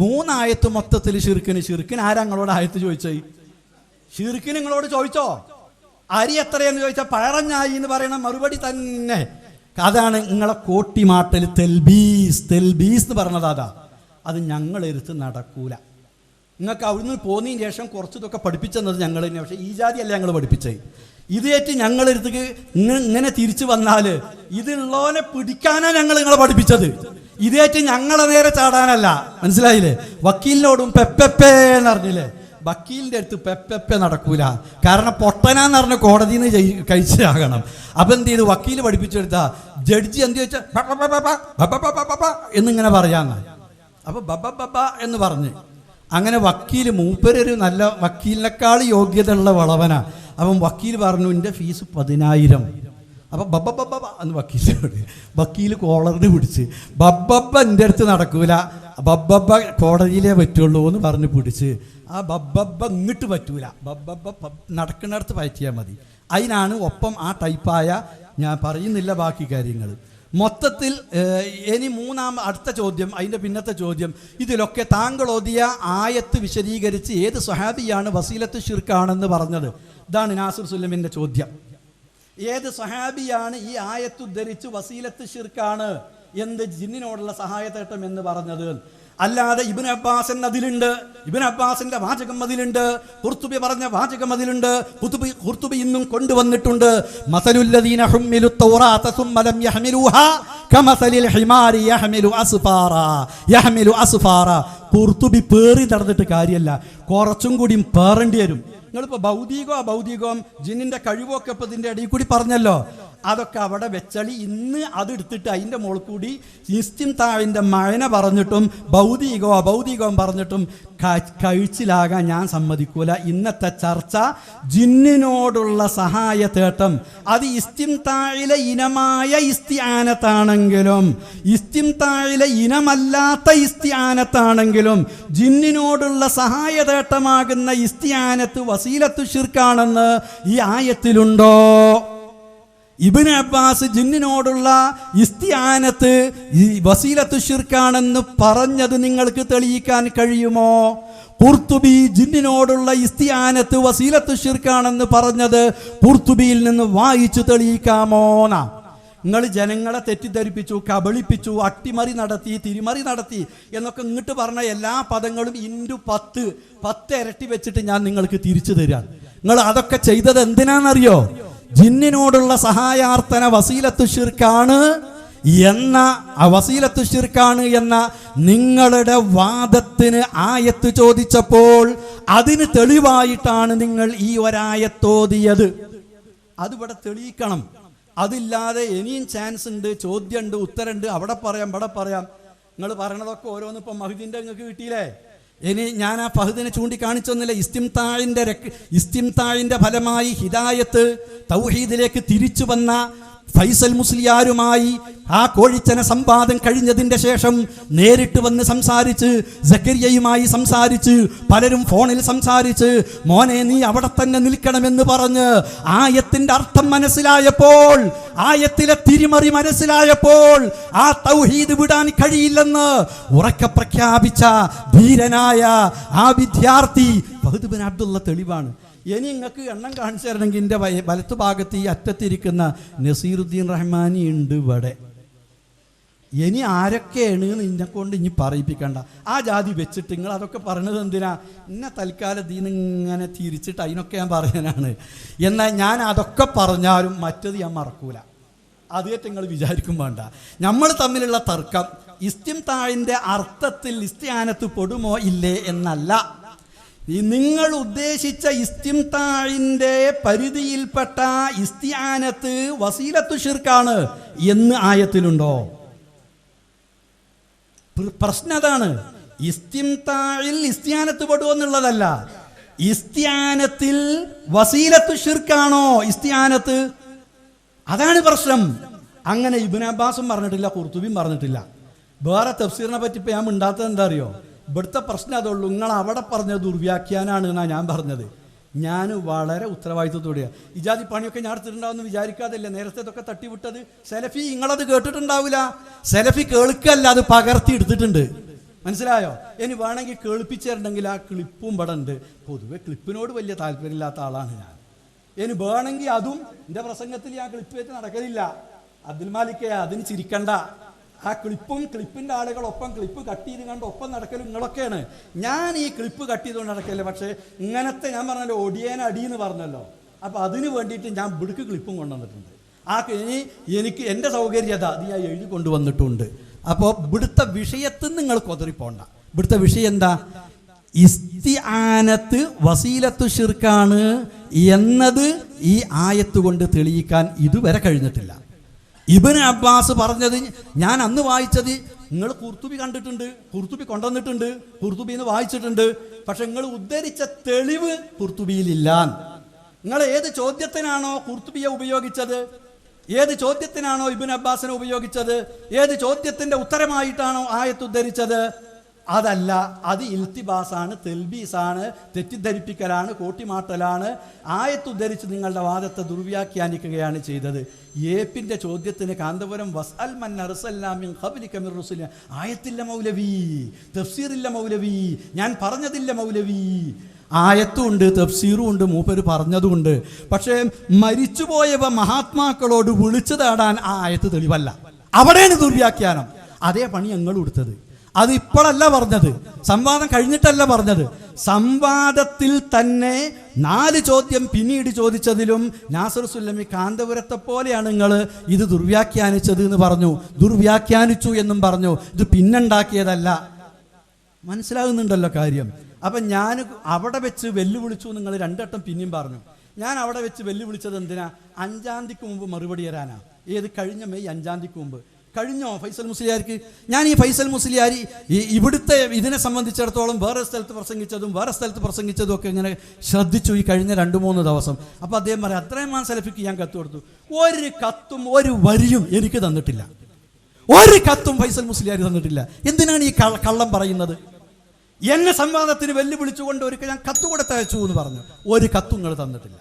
3 ആയത്ത് മൊത്തത്തിൽ ശിർക്കിന്. ആരാ നിങ്ങളോട് ആയത്ത് ചോദിച്ചത്? ശിർക്കിന് നിങ്ങളോട് ചോദിച്ചോ? അരി എത്രയെന്ന് ചോദിച്ചാൽ പഴറഞ്ഞായി എന്ന് പറയണ മറുപടി തന്നെ. അതാണ് നിങ്ങളെ കോട്ടിമാട്ടൽ തെൽബീസ് എന്ന് പറഞ്ഞത്. അത് ഞങ്ങളെടുത്ത് നടക്കൂല. നിങ്ങൾക്ക് അവിടുന്ന് പോന്നതിന് ശേഷം കുറച്ചതൊക്കെ പഠിപ്പിച്ചെന്നത് ഞങ്ങൾ തന്നെ. പക്ഷേ ഈ ജാതിയല്ല ഞങ്ങൾ പഠിപ്പിച്ചത്. ഇതേറ്റ് ഞങ്ങളെടുത്തേക്ക് ഇങ്ങനെ തിരിച്ചു വന്നാൽ ഇതുള്ളവനെ പിടിക്കാനാണ് ഞങ്ങൾ നിങ്ങളെ പഠിപ്പിച്ചത്. ഇതേറ്റ് ഞങ്ങളെ നേരെ ചാടാനല്ല. മനസ്സിലായില്ലേ? വക്കീലിനോടും പെപ്പെപ്പേ എന്ന് പറഞ്ഞില്ലേ? വക്കീലിൻ്റെ അടുത്ത് പെപ്പെപ്പെ നടക്കൂല. കാരണം പൊട്ടനാന്ന് പറഞ്ഞ കോടതിയിൽ നിന്ന് കഴിച്ചാകണം. അപ്പം എന്ത് ചെയ്തു? വക്കീൽ പഠിപ്പിച്ചെടുത്താ ജഡ്ജി എന്ത് ചോദിച്ചാൽ എന്നിങ്ങനെ പറയാന്ന്. അപ്പം ബബ എന്ന് പറഞ്ഞ് അങ്ങനെ വക്കീൽ മൂപ്പരൊരു നല്ല വക്കീലിനേക്കാൾ യോഗ്യത ഉള്ള വളവനാ. അപ്പം വക്കീൽ പറഞ്ഞു എൻ്റെ ഫീസ് 10,000. അപ്പം ബബ്ബ എന്ന് വക്കീൽ കോളറിന് പിടിച്ച് ബബ്ബ എൻ്റെ അടുത്ത് നടക്കൂല, ബബ്ബ കോടതിയിലേ പറ്റുള്ളൂ എന്ന് പറഞ്ഞ് പിടിച്ച് ആ ബബ്ബ ഇങ്ങോട്ട് പറ്റൂല, ബബ്ബ നടക്കുന്നിടത്ത് പയറ്റിയാൽ മതി. അതിനാണ് ഒപ്പം ആ ടൈപ്പായ ഞാൻ പറയുന്നില്ല ബാക്കി കാര്യങ്ങൾ. മൊത്തത്തിൽ ഇനി അടുത്ത ചോദ്യം, അതിൻ്റെ പിന്നത്തെ ചോദ്യം, ഇതിലൊക്കെ താങ്കൾ ഓതിയ ആയത്ത് വിശദീകരിച്ച് ഏത് സ്വഹാബിയാണ് വസീലത്ത് ഷിർക്കാണെന്ന് പറഞ്ഞത്? ഇതാണ് നാസിർ സുല്ലമിൻ്റെ ചോദ്യം. ഏത് സ്വഹാബിയാണ് ഈ ആയത്ത് ഉദ്ധരിച്ച് വസീലത്ത് ഷിർക്കാണ് എന്ത് ജിന്നിനോടുള്ള സഹായത്തേട്ടം എന്ന് പറഞ്ഞത്? അല്ലാതെ ഇബ്നു അബ്ബാസ് അതിലുണ്ട്, ഇബ്നു അബ്ബാസിന്റെ വാചകം അതിലുണ്ട്, ഖുർത്തുബി പറഞ്ഞ വാചകം അതിലുണ്ട്, ഖുർത്തുബി ഇന്നും കൊണ്ടുവന്നിട്ടുണ്ട്. മസലുല്ലദീന ഹുമ്മിലു തൗറാത സുമ്മ ലം യഹ്മിലുഹാ കമസലിൽ ഹിമാരി യഹ്മിലു അസ്ഫാറ. ഖുർത്തുബി പേറി നടന്നിട്ട് കാര്യമല്ല, കുറച്ചും കൂടി പേറേണ്ടി വരും. നിങ്ങളിപ്പോൾ ഭൗതികവും ജിന്നിന്റെ കഴിവൊക്കെ ഇപ്പോൾ ഇതിൻ്റെ ഇടയിൽ കൂടി പറഞ്ഞല്ലോ. അതൊക്കെ അവിടെ വെച്ചളി. ഇന്ന് അതെടുത്തിട്ട് അതിൻ്റെ മുകളിൽ കൂടി ഇസ്തിംതാഇന്റെ മഴന പറഞ്ഞിട്ടും ഭൗതികവും പറഞ്ഞിട്ടും കഴിച്ചിലാകാൻ ഞാൻ സമ്മതിക്കൂല. ഇന്നത്തെ ചർച്ച ജിന്നിനോടുള്ള സഹായ തേട്ടം അത് ഇസ്തിംതാഇലെ ഇനമായ ഇസ്തിആനത്താണെങ്കിലും ഇസ്തിംതാഇലെ ഇനമല്ലാത്ത ഇസ്തിആനത്താണെങ്കിലും ജിന്നിനോടുള്ള സഹായ തേട്ടമാകുന്ന ഇസ്തിആനത്ത് വസീലത്തു ഷിർക്കാണെന്ന് ഈ ആയത്തിലുണ്ടോ? ഇബ്നു അബ്ബാസ് ജിന്നിനോടുള്ള ഇസ്തിആനത്ത് വസീലത്തു ഷിർക്കാണെന്ന് പറഞ്ഞത് നിങ്ങൾക്ക് തെളിയിക്കാൻ കഴിയുമോ? ഖുർത്തുബി ജിന്നിനോടുള്ള ഇസ്തിആനത്ത് വസീലത്തു ഷിർക്കാണെന്ന് പറഞ്ഞത് ഖുർത്തുബിയിൽ നിന്ന് വായിച്ചു തെളിയിക്കാമോന്നാ? നിങ്ങൾ ജനങ്ങളെ തെറ്റിദ്ധരിപ്പിച്ചു, കബളിപ്പിച്ചു, അട്ടിമറി നടത്തി, തിരിമറി നടത്തി എന്നൊക്കെ ഇങ്ങോട്ട് പറഞ്ഞ എല്ലാ പദങ്ങളും ഇൻറ്റു 10 ഇരട്ടി വെച്ചിട്ട് ഞാൻ നിങ്ങൾക്ക് തിരിച്ചു തരാം. നിങ്ങൾ അതൊക്കെ ചെയ്തത് എന്തിനാണെന്നറിയോ? ജിന്നിനോടുള്ള സഹായാർത്ഥന വസീലത്തു ഷിർക്കാണ് എന്ന നിങ്ങളുടെ വാദത്തിന് ആയത്ത് ചോദിച്ചപ്പോൾ അതിന് തെളിവായിട്ടാണ് നിങ്ങൾ ഈ ഒരായത്തോതിയത്. അതിവിടെ തെളിയിക്കണം. അതില്ലാതെ ഇനിയും ചാൻസ് ഉണ്ട്, ചോദ്യമുണ്ട്, ഉത്തരമുണ്ട്, അവിടെ പറയാം ഇവിടെ പറയാം. നിങ്ങൾ പറയണതൊക്കെ ഓരോന്ന് ഇപ്പം മഹദിൻ്റെ നിങ്ങൾക്ക് കിട്ടിയില്ലേ? ഇനി ഞാൻ ആ ഫഹദിനെ ചൂണ്ടിക്കാണിച്ചൊന്നുമില്ല. ഇസ്തിംതാഇന്റെ ഫലമായി ഹിദായത്ത് തൗഹീദിലേക്ക് തിരിച്ചു വന്ന ഫൈസൽ മുസ്ലിയാരുമായി ആ കോഴിച്ചന സംവാദം കഴിഞ്ഞതിൻ്റെ ശേഷം നേരിട്ട് വന്ന് സംസാരിച്ച്, സക്കരിയയുമായി സംസാരിച്ച്, പലരും ഫോണിൽ സംസാരിച്ച്, മോനെ നീ അവിടെ തന്നെ നിൽക്കണമെന്ന് പറഞ്ഞ് ആയത്തിന്റെ അർത്ഥം മനസ്സിലായപ്പോൾ, ആയത്തിലെ തിരിമറി മനസ്സിലായപ്പോൾ ആ തൗഹീദ് വിടാൻ കഴിയില്ലെന്ന് ഉറക്കെ പ്രഖ്യാപിച്ച ധീരനായ ആ വിദ്യാർത്ഥി ഫഹദ് ബിൻ അബ്ദുള്ള തെളിവാണ്. ഇനി നിങ്ങൾക്ക് എണ്ണം കാണിച്ചു തരണമെങ്കിൽ എൻ്റെ വലത്തു ഭാഗത്ത് ഈ അറ്റത്തിരിക്കുന്ന നസീറുദ്ദീൻ റഹ്മാനി ഉണ്ട് ഇവിടെ. ഇനി ആരൊക്കെയാണ് നിന്നെ കൊണ്ട് ഇനി പറയിപ്പിക്കണ്ട. ആ ജാതി വെച്ചിട്ട് നിങ്ങൾ അതൊക്കെ പറഞ്ഞത് എന്തിനാ? ഇന്നെ തൽക്കാലം ഇങ്ങനെ തിരിച്ചിട്ട് അതിനൊക്കെ ഞാൻ പറയാനാണ്. എന്നാൽ ഞാൻ അതൊക്കെ പറഞ്ഞാലും മറ്റത് ഞാൻ മറക്കൂല. അതേറ്റ് നിങ്ങൾ വിചാരിക്കും വേണ്ട. നമ്മൾ തമ്മിലുള്ള തർക്കം ഇസ്തിംതാഇന്റെ അർത്ഥത്തിൽ ഇസ്തിആനത്ത് പെടുമോ ഇല്ലേ എന്നല്ല. നിങ്ങൾ ഉദ്ദേശിച്ച ഇസ്തിംതാഇന്റെ പരിധിയിൽപ്പെട്ട ഇസ്തിആനത്ത് വസീലത്തു ഷിർക്കാണ് എന്ന് ആയത്തിലുണ്ടോ? പ്രശ്നം അതാണ്. ഇസ്തിംതാഇൽ ഇസ്തിആനത്ത് പെടുമെന്നുള്ളതല്ല, ഇസ്തിആനത്തിൽ വസീലത്തു ഷിർക്കാണോ ഇസ്തിആനത്ത്? അതാണ് പ്രശ്നം. അങ്ങനെ ഇബ്നു അബ്ബാസും പറഞ്ഞിട്ടില്ല, ഖുർത്തുബിയും പറഞ്ഞിട്ടില്ല. വേറെ തഫ്സീറിനെ പറ്റി ഇപ്പം ഞാൻ മിണ്ടാത്തത് എന്താ അറിയോ? ഇവിടുത്തെ പ്രശ്നം അതുള്ളൂ. നിങ്ങൾ അവിടെ പറഞ്ഞ ദുർവ്യാഖ്യാനാണ് എന്നാണ് ഞാൻ പറഞ്ഞത്. ഞാൻ വളരെ ഉത്തരവാദിത്വത്തോടെയാണ് ഇജാതി പണിയൊക്കെ ഞാൻ എടുത്തിട്ടുണ്ടാവുമെന്ന് വിചാരിക്കാതില്ല. നേരത്തെ ഇതൊക്കെ തട്ടിവിട്ടത് സെലഫി നിങ്ങളത് കേട്ടിട്ടുണ്ടാവില്ല. സെലഫി കേൾക്കല്ല, അത് പകർത്തി എടുത്തിട്ടുണ്ട്. മനസ്സിലായോ? ഇനി വേണമെങ്കിൽ കേൾപ്പിച്ചിട്ടുണ്ടെങ്കിൽ ആ ക്ലിപ്പും ഇവിടെ ഉണ്ട്. പൊതുവെ ക്ലിപ്പിനോട് വലിയ താല്പര്യമില്ലാത്ത ആളാണ് ഞാൻ. ഇനി വേണമെങ്കിൽ അതും എൻ്റെ പ്രസംഗത്തിൽ ഞാൻ ക്ലിപ്പ് വെച്ച് നടക്കലില്ല. അബ്ദുൽ മാലിക്കേ, അതിന് ചിരിക്കണ്ട. ആ ക്ലിപ്പിൻ്റെ ആളുകളൊപ്പം ക്ലിപ്പ് കട്ട് ചെയ്ത് കണ്ട് ഒപ്പം നടക്കലും നിങ്ങളൊക്കെയാണ്. ഞാൻ ഈ ക്ലിപ്പ് കട്ട് ചെയ്തുകൊണ്ട് നടക്കല്ലേ. പക്ഷേ ഇങ്ങനത്തെ ഞാൻ പറഞ്ഞല്ലോ ഒടിയേനെ അടിയെന്ന് പറഞ്ഞല്ലോ, അപ്പോൾ അതിന് വേണ്ടിയിട്ട് ഞാൻ ഇവിടേക്ക് ക്ലിപ്പും കൊണ്ടുവന്നിട്ടുണ്ട്. എനിക്ക് എൻ്റെ സൗകര്യത അത് ഞാൻ എഴുതി കൊണ്ടുവന്നിട്ടുണ്ട്. അപ്പോൾ ഇവിടുത്തെ വിഷയത്തിൽ നിങ്ങൾ കൊതറിപ്പോണ്ട. ഇവിടുത്തെ വിഷയം എന്താ? ഇസ്തിആനത്ത് വസീലത്തു ശിർക്കാണ് എന്നത് ഈ ആയത്ത് കൊണ്ട് തെളിയിക്കാൻ ഇതുവരെ കഴിഞ്ഞിട്ടില്ല. ഇബ്നു അബ്ബാസ് പറഞ്ഞത് ഞാൻ അന്ന് വായിച്ചത് നിങ്ങൾ ഖുർത്തുബി കണ്ടിട്ടുണ്ട്, ഖുർത്തുബി കൊണ്ടുവന്നിട്ടുണ്ട്, ഖുർത്തുബിന്ന് വായിച്ചിട്ടുണ്ട്. പക്ഷെ നിങ്ങൾ ഉദ്ധരിച്ച തെളിവ് ഖുർത്തുബിയിലില്ല. നിങ്ങൾ ഏത് ചോദ്യത്തിനാണോ ഖുർത്തുബിയെ ഉപയോഗിച്ചത്, ഏത് ചോദ്യത്തിനാണോ ഇബ്നു അബ്ബാസിനെ ഉപയോഗിച്ചത്, ഏത് ചോദ്യത്തിൻ്റെ ഉത്തരമായിട്ടാണോ ആയത്ത് ഉദ്ധരിച്ചത്, അതല്ല. അത് ഇൽത്തിബാസാണ്, തെൽബീസാണ്, തെറ്റിദ്ധരിപ്പിക്കലാണ്, കോട്ടിമാട്ടലാണ്. ആയത്ത് ഉദ്ധരിച്ച് നിങ്ങളുടെ വാദത്തെ ദുർവ്യാഖ്യാനിക്കുകയാണ് ചെയ്തത്. ഏപ്പിൻ്റെ ചോദ്യത്തിന് കാന്തപുരം വസ്അൽ മൻ അർസൽനാ മിൻ ഖബ്ലിക മിർ റുസുലിന, ആയത്തില്ല മൗലവി, തഫ്സീറില്ല മൗലവി, ഞാൻ പറഞ്ഞതില്ല മൗലവി. ആയത്തും ഉണ്ട്, തഫ്സീറും ഉണ്ട്, മൂപ്പര് പറഞ്ഞതുമുണ്ട്. പക്ഷേ മരിച്ചുപോയവ മഹാത്മാക്കളോട് വിളിച്ചു തേടാൻ ആ ആയത്ത് തെളിവല്ല. അവിടെയാണ് ദുർവ്യാഖ്യാനം. അതേ പണി ഞങ്ങൾ കൊടുത്തത്. അത് ഇപ്പോഴല്ല പറഞ്ഞത്, സംവാദം കഴിഞ്ഞിട്ടല്ല പറഞ്ഞത്. സംവാദത്തിൽ തന്നെ 4 ചോദ്യം പിന്നീട് ചോദിച്ചതിലും നാസർ സുല്ലമി കാന്തപുരത്തെ പോലെയാണ് നിങ്ങൾ ഇത് ദുർവ്യാഖ്യാനിച്ചത് എന്ന് പറഞ്ഞു. ദുർവ്യാഖ്യാനിച്ചു എന്നും പറഞ്ഞു. ഇത് പിന്നുണ്ടാക്കിയതല്ല. മനസ്സിലാകുന്നുണ്ടല്ലോ കാര്യം. അപ്പം ഞാൻ അവിടെ വെച്ച് വെല്ലുവിളിച്ചു. നിങ്ങൾ 2 വട്ടം പിന്നെയും പറഞ്ഞു. ഞാൻ അവിടെ വെച്ച് വെല്ലുവിളിച്ചത് എന്തിനാ? 5-ാം തീയതിക്ക് മുമ്പ് മറുപടി തരാനാ. ഏത് കഴിഞ്ഞ മെയ് 5-ാം തീയതിക്ക് മുമ്പ്. കഴിഞ്ഞോ ഫൈസൽ മുസ്ലിയാർക്ക്? ഞാൻ ഈ ഫൈസൽ മുസ്ലിയാർ ഇവിടുത്തെ ഇതിനെ സംബന്ധിച്ചിടത്തോളം വേറെ സ്ഥലത്ത് പ്രസംഗിച്ചതും ഒക്കെ ഇങ്ങനെ ശ്രദ്ധിച്ചു ഈ കഴിഞ്ഞ 2-3 ദിവസം. അപ്പോൾ അദ്ദേഹം പറയാം, അത്രയും സലഫിക്ക് ഞാൻ കത്ത് കൊടുത്തു. ഒരു കത്തും ഒരു വരിയും എനിക്ക് തന്നിട്ടില്ല. ഒരു കത്തും ഫൈസൽ മുസ്ലിയാർ തന്നിട്ടില്ല. എന്തിനാണ് ഈ കള്ളം പറയുന്നത്? എന്നെ സംവാദത്തിന് വെല്ലുവിളിച്ചുകൊണ്ട് ഒരിക്കൽ ഞാൻ കത്ത് കൊടുത്തയച്ചു എന്ന് പറഞ്ഞു. ഒരു കത്തും നിങ്ങൾ തന്നിട്ടില്ല.